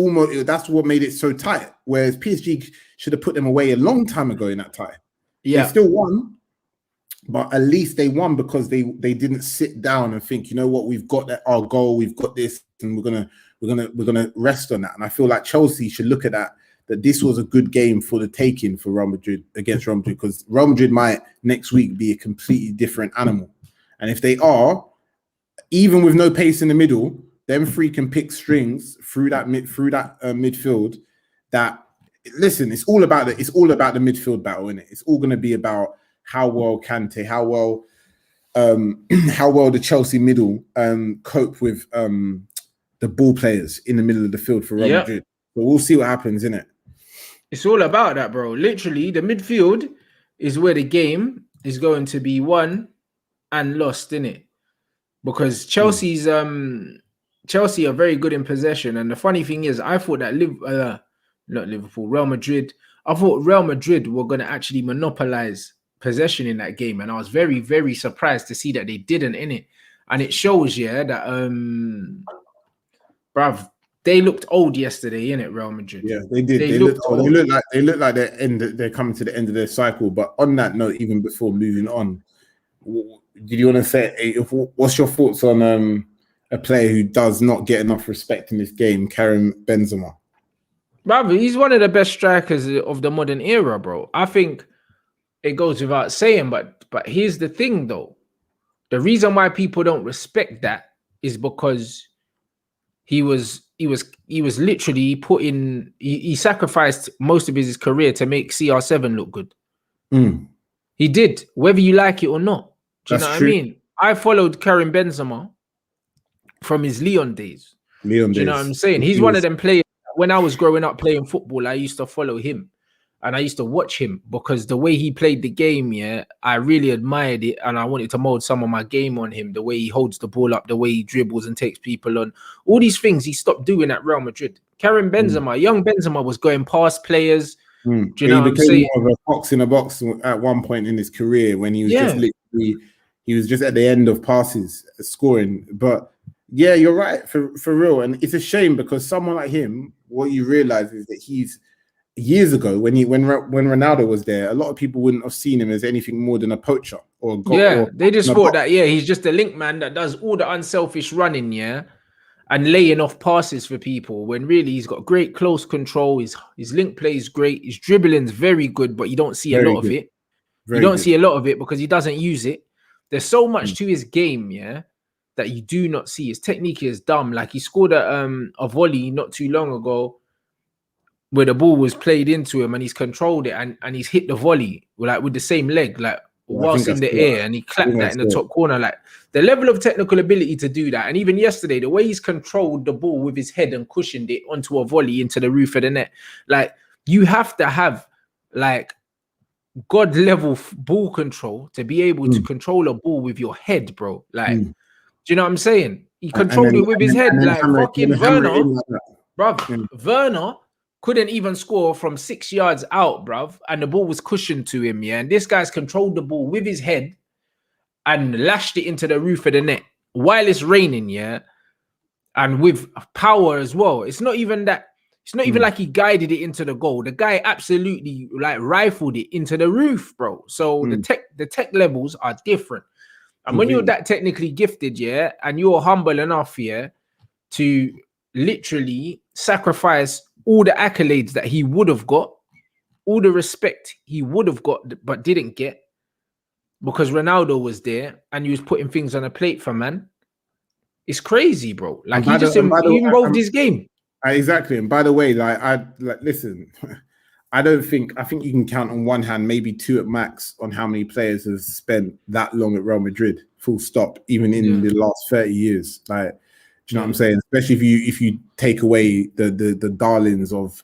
B: that's what made it so tight. Whereas PSG should have put them away a long time ago in that tie. They still won, but at least they won because they didn't sit down and think, you know what, we've got our goal, we've got this, and we're gonna rest on that. And I feel like Chelsea should look at that this was a good game for the taking for Real Madrid against Real Madrid, because Real Madrid might next week be a completely different animal. And if they are, even with no pace in the middle, them 3 can pick strings through that midfield. That, listen, it's all about the midfield battle, isn't it? It's all going to be about how well Kante, how well the Chelsea middle cope with the ball players in the middle of the field for Real Madrid. But we'll see what happens, innit? It's
A: all about that, bro. Literally, the midfield is where the game is going to be won and lost, innit? Because Chelsea are very good in possession. And the funny thing is, I thought that Real Madrid, I thought Real Madrid were going to actually monopolize possession in that game. And I was very, very surprised to see that they didn't, innit? And it shows, that, bruv, they looked old yesterday, innit, Real Madrid?
B: Yeah, they did. They looked old. They look like they're coming to the end of their cycle. But on that note, even before moving on, did you want to say, what's your thoughts on a player who does not get enough respect in this game, Karim Benzema?
A: Bruv, he's one of the best strikers of the modern era, bro. I think it goes without saying, but here's the thing, though. The reason why people don't respect that is because he was literally he sacrificed most of his career to make CR7 look good. He did, whether you like it or not. Do you know what I mean? I followed Karim Benzema from his Lyon days. Do you know what I'm saying? He's one of them players when I was growing up playing football, I used to follow him and I used to watch him because the way he played the game, yeah, I really admired it, and I wanted to mold some of my game on him. The way he holds the ball up, the way he dribbles and takes people on, all these things he stopped doing at Real Madrid. Karim Benzema, young Benzema, was going past players. Do you know what I'm saying?
B: More of a fox in a box at one point in his career when he was just literally, he was just at the end of passes scoring. But yeah, you're right, for real. And it's a shame because someone like him, what you realize is that he's, years ago when Ronaldo was there, a lot of people wouldn't have seen him as anything more than a poacher or
A: they just thought that he's just a link man that does all the unselfish running, and laying off passes for people, when really he's got great close control. His link play is great, his dribbling's very good, but you don't see a lot of it. You don't see a lot of it because he doesn't use it. There's so much to his game, that you do not see. His technique is dumb. Like he scored a volley not too long ago where the ball was played into him and he's controlled it and he's hit the volley with the same leg, whilst in the air, and he clapped that in the top corner. Like the level of technical ability to do that. And even yesterday, the way he's controlled the ball with his head and cushioned it onto a volley into the roof of the net. Like you have to have like God level ball control to be able to control a ball with your head, bro. Like, do you know what I'm saying? He controlled it with his head, like fucking Werner, bruv. Werner couldn't even score from 6 yards out, bruv, and the ball was cushioned to him, and this guy's controlled the ball with his head and lashed it into the roof of the net while it's raining, and with power as well. It's not even that. It's not even like he guided it into the goal. The guy absolutely like rifled it into the roof, bro. So the tech levels are different. And when you're that technically gifted, and you're humble enough, to literally sacrifice all the accolades that he would have got, all the respect he would have got but didn't get because Ronaldo was there and he was putting things on a plate for man. It's crazy, bro. Like he involved his game.
B: Exactly. And by the way, listen, I think you can count on one hand, maybe two at max, on how many players have spent that long at Real Madrid, full stop, even in the last 30 years. Like, do you know what I'm saying? Especially if you take away the darlings of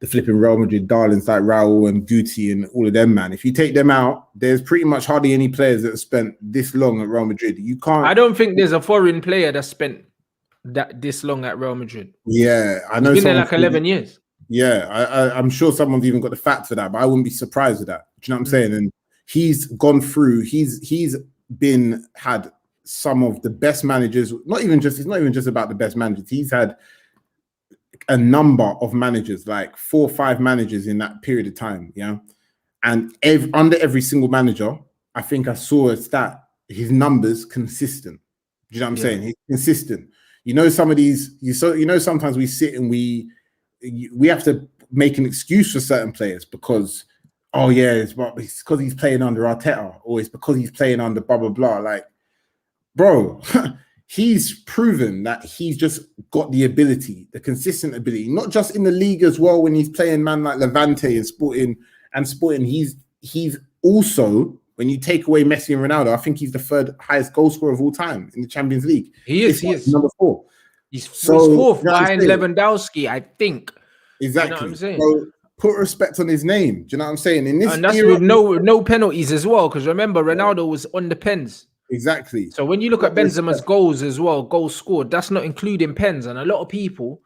B: the flipping Real Madrid darlings like Raul and Guti and all of them, man. If you take them out, there's pretty much hardly any players that have spent this long at Real Madrid. You can't.
A: I don't think there's a foreign player that spent this long at Real Madrid.
B: Yeah, I know.
A: He's been there like 11 years.
B: Yeah, I'm sure someone's even got the facts for that, but I wouldn't be surprised with that. Do you know what I'm saying? And he's gone through. He's had some of the best managers. It's not even just about the best managers. He's had a number of managers, like 4 or 5 managers in that period of time. And under every single manager, I think I saw a stat. His numbers consistent. Do you know what I'm saying? He's consistent. Some of these. Sometimes we sit and we have to make an excuse for certain players because, it's because he's playing under Arteta, or it's because he's playing under blah blah blah. Like, bro, he's proven that he's just got the ability, the consistent ability, not just in the league as well. When he's playing man like Levante and Sporting, he's also, when you take away Messi and Ronaldo, I think he's the 3rd highest goal scorer of all time in the Champions League.
A: He is
B: number 4.
A: He's 4th behind Lewandowski, I think.
B: Exactly.
A: You know what I'm saying?
B: So put respect on his name. Do you know what I'm saying? In this,
A: and that's with no penalties as well. Because remember, Ronaldo was on the pens.
B: Exactly.
A: So when you look at Benzema's goals as well, goals scored, that's not including pens, and a lot of people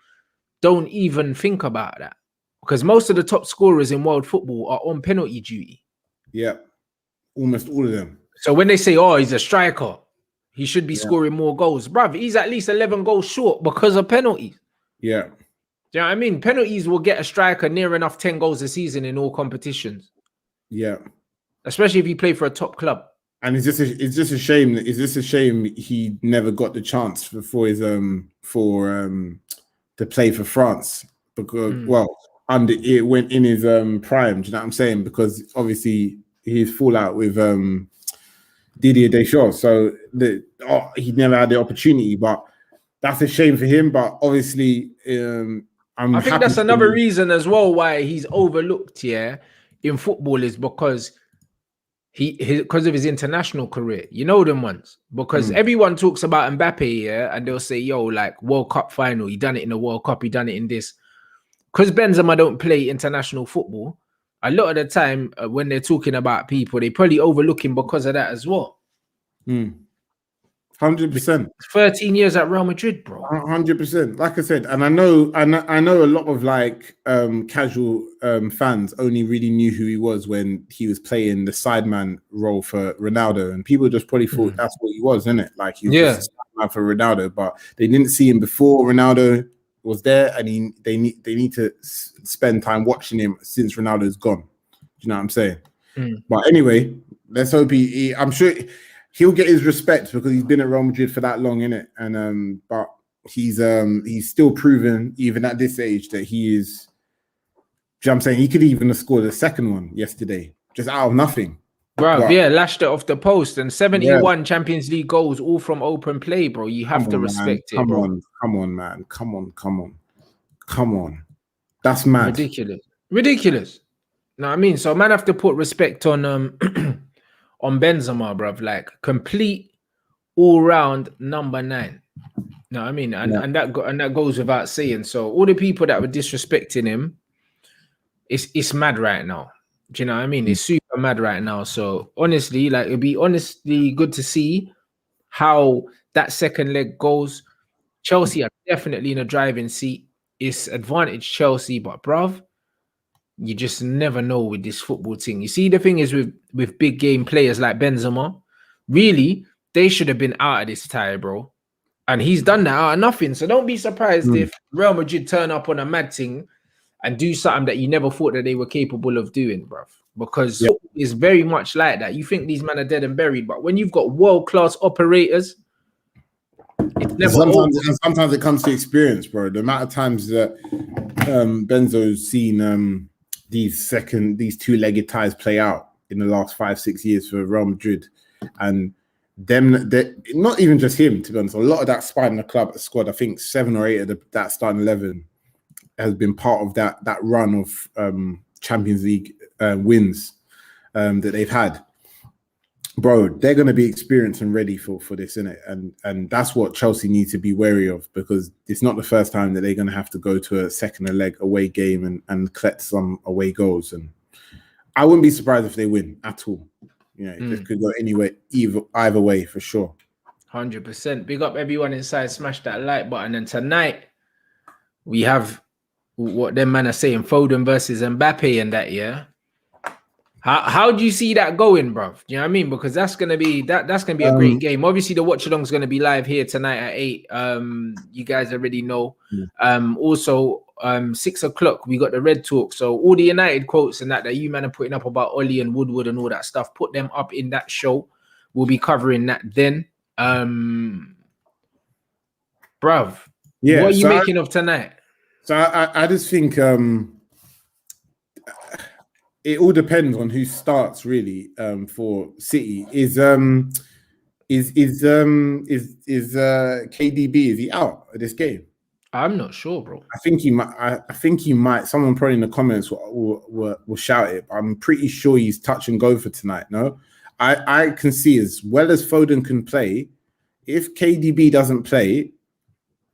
A: don't even think about that because most of the top scorers in world football are on penalty duty.
B: Yeah, almost all of them.
A: So when they say, "Oh, he's a striker," he should be scoring more goals. Bruv, he's at least 11 goals short because of penalties.
B: Yeah.
A: Do you know what I mean? Penalties will get a striker near enough 10 goals a season in all competitions.
B: Yeah.
A: Especially if you play for a top club.
B: And it's just a shame. It's just a shame he never got the chance to play for France because it went in his prime. Do you know what I'm saying? Because obviously his fallout with Didier Deschamps, so he never had the opportunity. But that's a shame for him. But obviously, I
A: think that's another reason as well why he's overlooked. In football is because because of his international career, them ones. Because everyone talks about Mbappe, and they'll say, "Yo, like World Cup final, he done it in the World Cup, he done it in this." because Benzema don't play international football, a lot of the time when they're talking about people, they probably overlook him because of that as well.
B: 100%.
A: 13 years at Real Madrid, bro.
B: 100%. Like I said, and I know a lot of like casual fans only really knew who he was when he was playing the sideman role for Ronaldo, and people just probably thought that's what he was, isn't it? Like he was just a sideman for Ronaldo, but they didn't see him before Ronaldo was there, and they need to spend time watching him since Ronaldo's gone. Do you know what I'm saying? But anyway, let's hope I'm sure he'll get his respect because he's been at Real Madrid for that long, innit? And but he's still proven, even at this age, that he is. Do you know what I'm saying? He could even have scored a second one yesterday, just out of nothing.
A: Bro, lashed it off the post, and 71 Champions League goals, all from open play, bro. You have to respect it, bro.
B: Come on, man. Come on. That's mad.
A: Ridiculous. Know what I mean? So man have to put respect on on Benzema, bruv, like complete all-round number 9. Know what I mean? And that goes without saying. So all the people that were disrespecting him, it's mad right now. Do you know what I mean? It's super mad right now. So honestly, like it'd be honestly good to see how that second leg goes. Chelsea are definitely in a driving seat. It's advantage Chelsea, but bruv, you just never know with this football thing. You see, the thing is with big game players like Benzema, really, they should have been out of this tie, bro. And he's done that out of nothing. So don't be surprised if Real Madrid turn up on a mad thing and do something that you never thought that they were capable of doing, bruv. Because it's very much like that. You think these men are dead and buried, but when you've got world-class operators, it's never
B: sometimes it comes to experience, bro. The amount of times that Benzo's seen these two-legged ties play out in the last 5-6 years for Real Madrid, and them, not even just him, to be honest. A lot of that spine in the club squad, I think 7 or 8 of that starting 11 has been part of that run of Champions League wins that they've had. Bro, they're going to be experienced and ready for this, innit? And that's what Chelsea need to be wary of, because it's not the first time that they're going to have to go to a second leg away game and collect some away goals. And I wouldn't be surprised if they win at all. You know, it could go anywhere, either way for sure.
A: 100%. Big up everyone inside. Smash that like button. And tonight we have what them man are saying, Foden versus Mbappe and that, yeah. How do you see that going, bruv? Do you know what I mean? Because that's gonna be a great game. Obviously, the watch along is gonna be live here tonight at 8. You guys already know. Also, 6 o'clock we got the Red Talk. So all the United quotes and that you man are putting up about Ollie and Woodward and all that stuff, put them up in that show. We'll be covering that then. Bruv, what are you making of tonight?
B: So I just think it all depends on who starts really for City. Is KDB, is he out of this game?
A: I'm not sure, bro.
B: I think he might. I think he might. Someone probably in the comments will shout it. But I'm pretty sure he's touch and go for tonight. No, I can see, as well as Foden can play, if KDB doesn't play,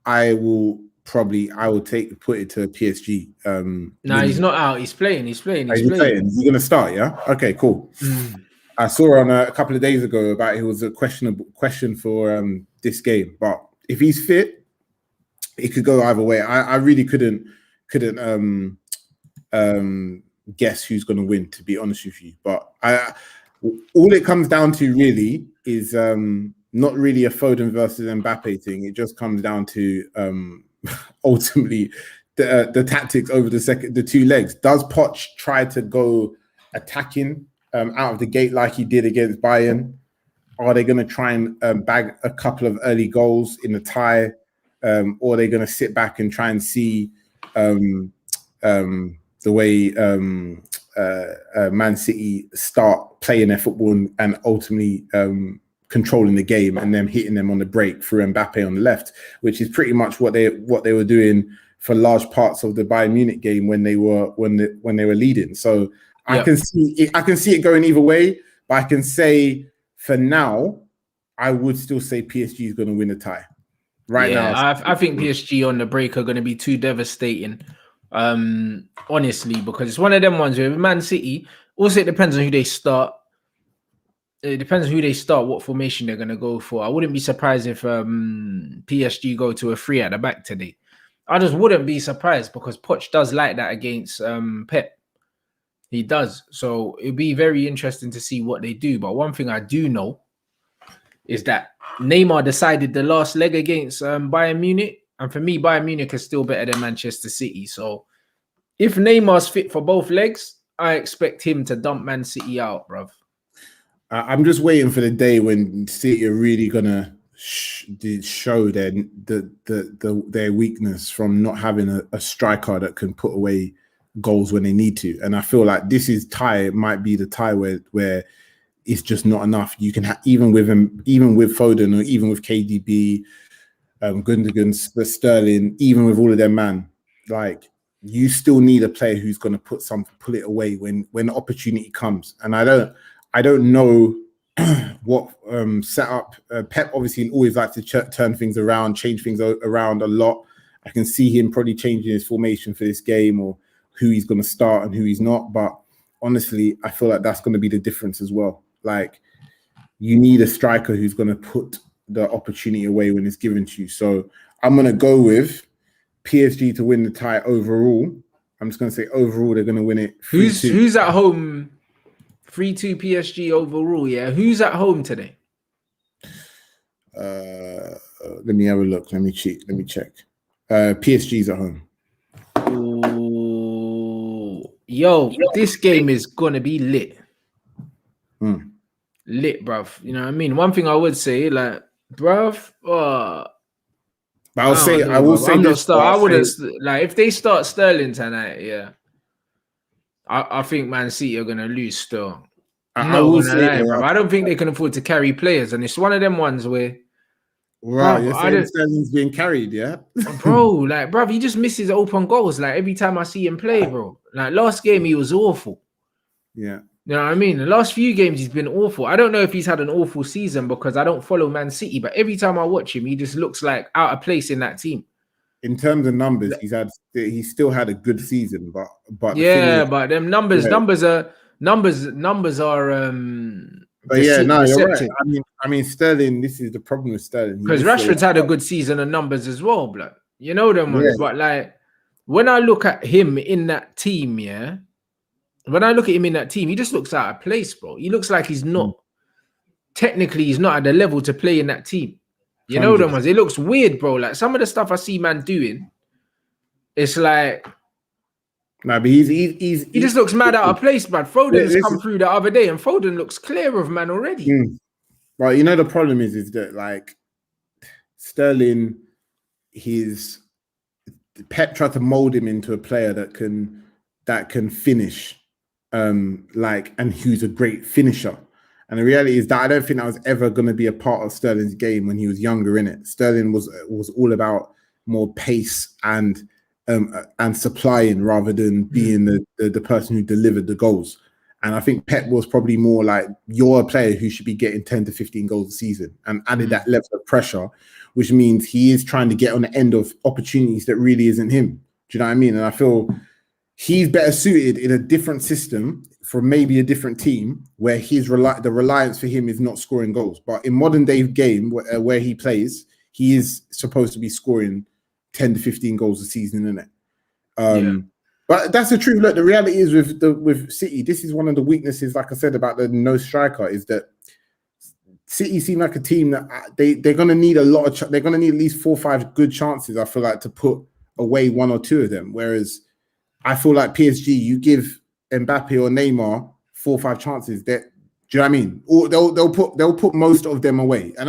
B: I will put it to PSG.
A: No, he's not out. He's playing. He's playing. He's playing.
B: He's going to start, yeah? Okay, cool. I saw on a couple of days ago about it was a question for this game. But if he's fit, it could go either way. I really couldn't guess who's going to win, to be honest with you. But all it comes down to really is not really a Foden versus Mbappe thing. It just comes down to ultimately the tactics over the 2 legs. Does Poch try to go attacking out of the gate like he did against Bayern? Are they going to try and bag a couple of early goals in the tie, or are they going to sit back and try and see the way Man City start playing their football and ultimately controlling the game and then hitting them on the break through Mbappe on the left, which is pretty much what they were doing for large parts of the Bayern Munich game when they were leading. So I can see it going either way, but I can say for now, I would still say PSG is going to win the tie. Now,
A: I think PSG on the break are going to be too devastating Honestly, because it's one of them ones where with Man City, also it depends on who they start. It depends on who they start, what formation they're gonna go for. I wouldn't be surprised if PSG go to a 3 at the back today. I just wouldn't be surprised because Poch does like that against Pep. He does. So it'd be very interesting to see what they do. But one thing I do know is that Neymar decided the last leg against Bayern Munich. And for me, Bayern Munich is still better than Manchester City. So if Neymar's fit for both legs, I expect him to dump Man City out, bruv.
B: I'm just waiting for the day when City are really gonna show their weakness from not having a striker that can put away goals when they need to. And I feel like this is might be the tie where it's just not enough. You can even with Foden or even with KDB, Gundogan, Sterling, even with all of them, man, like you still need a player who's going to pull it away when the opportunity comes. And I don't know what setup. Pep obviously always likes to turn things around, change things around a lot. I can see him probably changing his formation for this game or who he's going to start and who he's not. But honestly, I feel like that's going to be the difference as well. Like you need a striker who's going to put the opportunity away when it's given to you. So I'm going to go with PSG to win the tie overall. I'm just going to say overall they're going to win it 3-2.
A: Who's at home? 3-2 PSG overall, yeah. Who's at home today?
B: Let me have a look. Let me check. PSG's at home.
A: Ooh. Yo, this game is gonna be lit. Lit, bruv. You know what I mean? One thing I would say, like, bruv,
B: I
A: wouldn't like if they start Sterling tonight, yeah. I think Man City are gonna lose still. I don't think they can afford to carry players, and it's one of them ones where
B: right, you're saying Sterling's being carried, yeah?
A: bro, he just misses open goals. Like every time I see him play, bro. Like last game, he was awful.
B: Yeah.
A: You know what I mean? The last few games, he's been awful. I don't know if he's had an awful season because I don't follow Man City, but every time I watch him, he just looks like out of place in that team.
B: In terms of numbers, he's still had a good season, but
A: yeah, but them numbers are
B: but yeah, no, you're right. I mean, Sterling. This is the problem with Sterling
A: because Rashford's had a good season and numbers as well, blood. You know them ones, but like when I look at him in that team, yeah. When I look at him in that team, he just looks out of place, bro. He looks like he's not technically he's not at the level to play in that team. You know them ones. It looks weird, bro. Like some of the stuff I see man doing, it's like.
B: Nah, but he
A: just looks mad out of place, man. Foden's come through the other day, and Foden looks clear of man already.
B: Well, you know the problem is that like Sterling, Pep tried to mold him into a player that can finish, and who's a great finisher. And the reality is that I don't think that was ever going to be a part of Sterling's game when he was younger. In it, Sterling was all about more pace and supplying rather than being the person who delivered the goals. And I think Pep was probably more like, you're a player who should be getting 10 to 15 goals a season, and added that level of pressure, which means he is trying to get on the end of opportunities that really isn't him. Do you know what I mean? And I feel he's better suited in a different system for maybe a different team where the reliance for him is not scoring goals. But in modern day game where he plays, he is supposed to be scoring 10 to 15 goals a season, isn't it? But that's the truth. Look, the reality is with City, this is one of the weaknesses, like I said, about the no striker, is that City seem like a team that they're going to need they're going to need at least 4 or 5 good chances, I feel like, to put away 1 or 2 of them. Whereas I feel like PSG, you give Mbappe or Neymar 4 or 5 chances, do you know what I mean? Or they'll put most of them away, and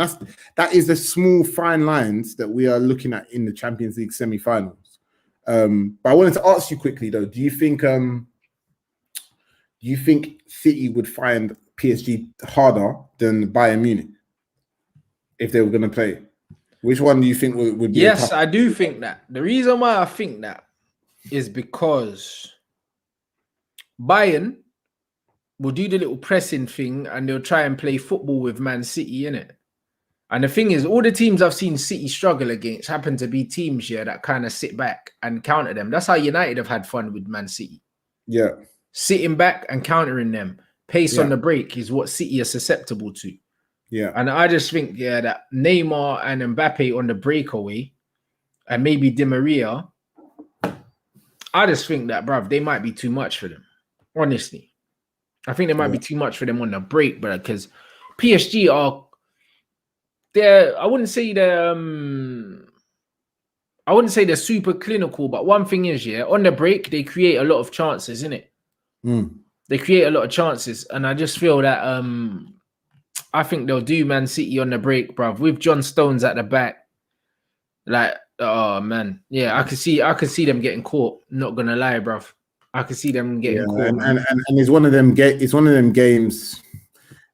B: that is the small fine lines that we are looking at in the Champions League semi-finals. But I wanted to ask you quickly though: do you think City would find PSG harder than Bayern Munich if they were going to play? Which one do you think would be?
A: Yes, I do think that. The reason why I think that is because Bayern will do the little pressing thing and they'll try and play football with Man City, innit? And the thing is, all the teams I've seen City struggle against happen to be teams here that kind of sit back and counter them. That's how United have had fun with Man City.
B: Yeah.
A: Sitting back and countering them. Pace on the break is what City are susceptible to.
B: Yeah.
A: And I just think, that Neymar and Mbappe on the breakaway, and maybe Di Maria, I just think that, bruv, they might be too much for them. Honestly. I think they might be too much for them on the break, bro, because PSG are... I wouldn't say they're super clinical, but one thing is, on the break, they create a lot of chances, innit? They create a lot of chances, and I just feel that I think they'll do Man City on the break, bruv, with John Stones at the back. Like, oh man, yeah, I could see them getting caught. Not gonna lie, bruv. I could see them getting caught.
B: And it's one of them. It's one of them games.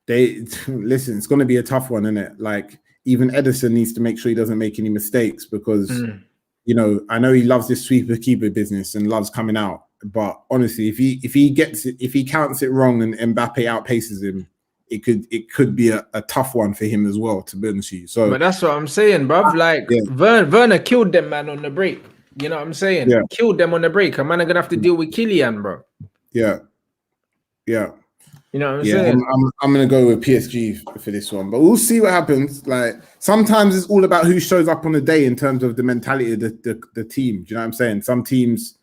B: Listen. It's going to be a tough one, isn't it? Like, even Edison needs to make sure he doesn't make any mistakes because, I know he loves this sweeper keeper business and loves coming out. But honestly, if he counts it wrong and Mbappe outpaces him, it could be a tough one for him as well, to be honest with you. So,
A: but that's what I'm saying, bruv. Like, Werner killed them, man, on the break. You know what I'm saying?
B: Yeah.
A: Killed them on the break. A man are gonna have to deal with Kylian, bro.
B: Yeah.
A: You know what I'm saying?
B: I'm gonna go with PSG for this one, but we'll see what happens. Like, sometimes it's all about who shows up on the day in terms of the mentality of the team. Do you know what I'm saying? Some teams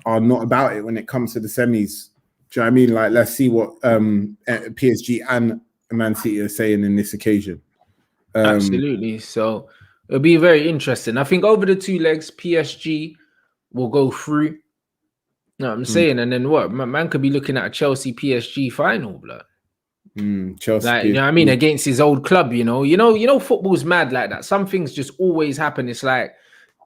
B: are not about it when it comes to the semis. Do you know what I mean? Like, let's see what PSG and Man City are saying in this occasion.
A: Absolutely. So it'll be very interesting. I think over the two legs, PSG will go through. You know what I'm saying? And then what? Man could be looking at a Chelsea PSG final, blood.
B: Chelsea,
A: like, you know what I mean? Against his old club, you know, football's mad like that. Some things just always happen. It's like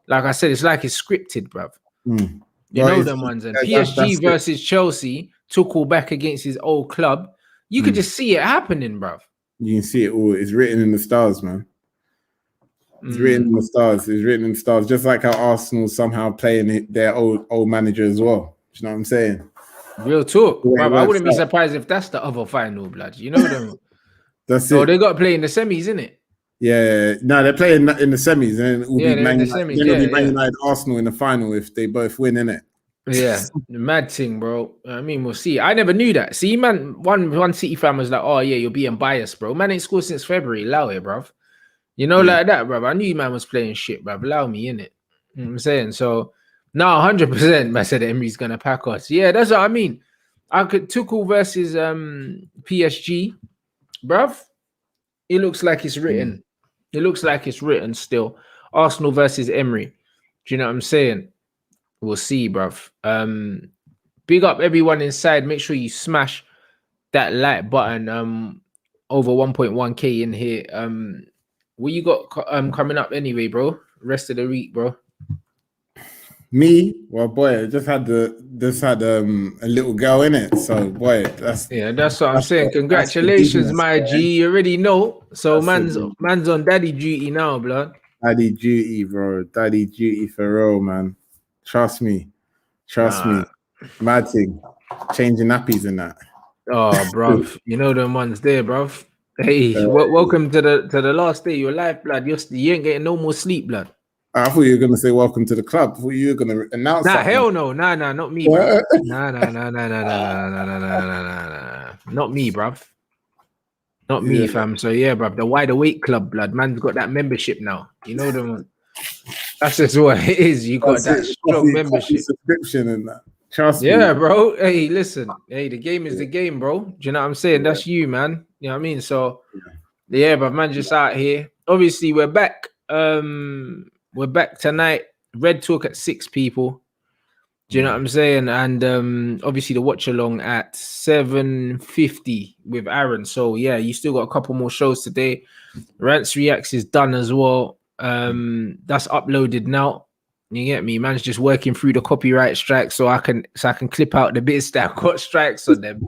A: I said, it's like it's scripted, bruv. You know them ones. And PSG versus Chelsea, Tuchel back against his old club. You could just see it happening, bruv.
B: You can see it all. It's written in the stars, man. It's written in the stars. It's written in the stars. Just like how Arsenal somehow playing their old manager as well. Do you know what I'm saying?
A: Real talk. Bruv, I wouldn't be surprised if that's the other final, blood. You know them.
B: That's
A: so
B: it.
A: They got to play in the semis, innit?
B: Yeah. No, they're playing in the semis. And it'll be Man United Arsenal in the final if they both win, innit?
A: Yeah, the mad thing, bro. I mean, we'll see. I never knew that. See, man, one City fan was like, "Oh yeah, you're being biased, bro. Man ain't scored since February. Allow it, bro. You know, like that, bro. I knew man was playing shit, bro. Allow me, innit? You know what I'm saying? So, now 100%, I said Emery's gonna pack us. Yeah, that's what I mean. I could Tuchel versus PSG, bruv. It looks like it's written. It looks like it's written still. Arsenal versus Emery. Do you know what I'm saying? We'll see, bruv. Big up everyone inside. Make sure you smash that like button. Over 1.1k in here. What you got coming up anyway, bro? Rest of the week, bro.
B: Me, well, boy, I just had a little girl in it. So, boy, that's
A: what I'm saying. Congratulations, my G. You already know. So man's on daddy duty now, blood.
B: Daddy duty, bro. Daddy duty for real, man. Trust me. Mad thing. Changing nappies and that.
A: Oh, bruv. You know them ones there, bruv. Hey, welcome to the last day of your life, blood. You ain't getting no more sleep, blood.
B: I thought you were gonna say welcome to the club. I thought you were gonna announce.
A: Nah, something. Hell no. Nah, not me, bro. Nah. Not me, bruv. Not me, fam. So yeah, bruv. The Wide Awake Club, blood. Man's got that membership now. You know them. That's just what it is. You got that strong membership
B: subscription and that. Trust me.
A: Yeah, bro. Hey, listen. Hey, the game is the game, bro. Do you know what I'm saying? That's you, man. You know what I mean? So yeah, but man, just out here. Obviously, we're back. We're back tonight. Red Talk at 6 people. Do you know what I'm saying? And obviously the watch along at 7:50 with Aaron. So yeah, you still got a couple more shows today. Rants Reacts is done as well. That's uploaded now. You get me? Man's just working through the copyright strikes so I can clip out the bits that got strikes on them.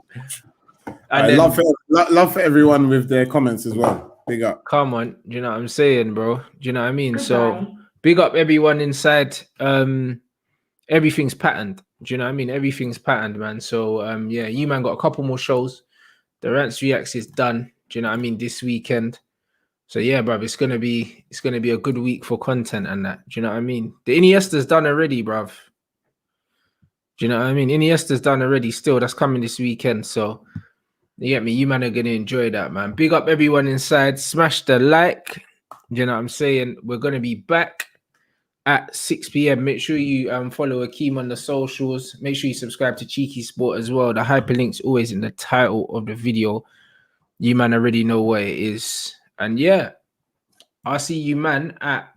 A: And
B: love for everyone with their comments as well. Big up.
A: Come on, do you know what I'm saying, bro? Do you know what I mean? So big up everyone inside. Everything's patterned. Do you know what I mean? Everything's patterned, man. So yeah, you man got a couple more shows. The Rants Reacts is done. Do you know what I mean? This weekend. So yeah, bruv, it's gonna be a good week for content and that. Do you know what I mean? The Iniesta's done already, bruv. Do you know what I mean? Iniesta's done already. Still, that's coming this weekend. So you get me? You man are gonna enjoy that, man. Big up everyone inside. Smash the like. You know what I'm saying? We're gonna be back at 6 p.m. Make sure you follow Akeem on the socials. Make sure you subscribe to Cheeky Sport as well. The hyperlink's always in the title of the video. You man already know what it is. And yeah, I'll see you man at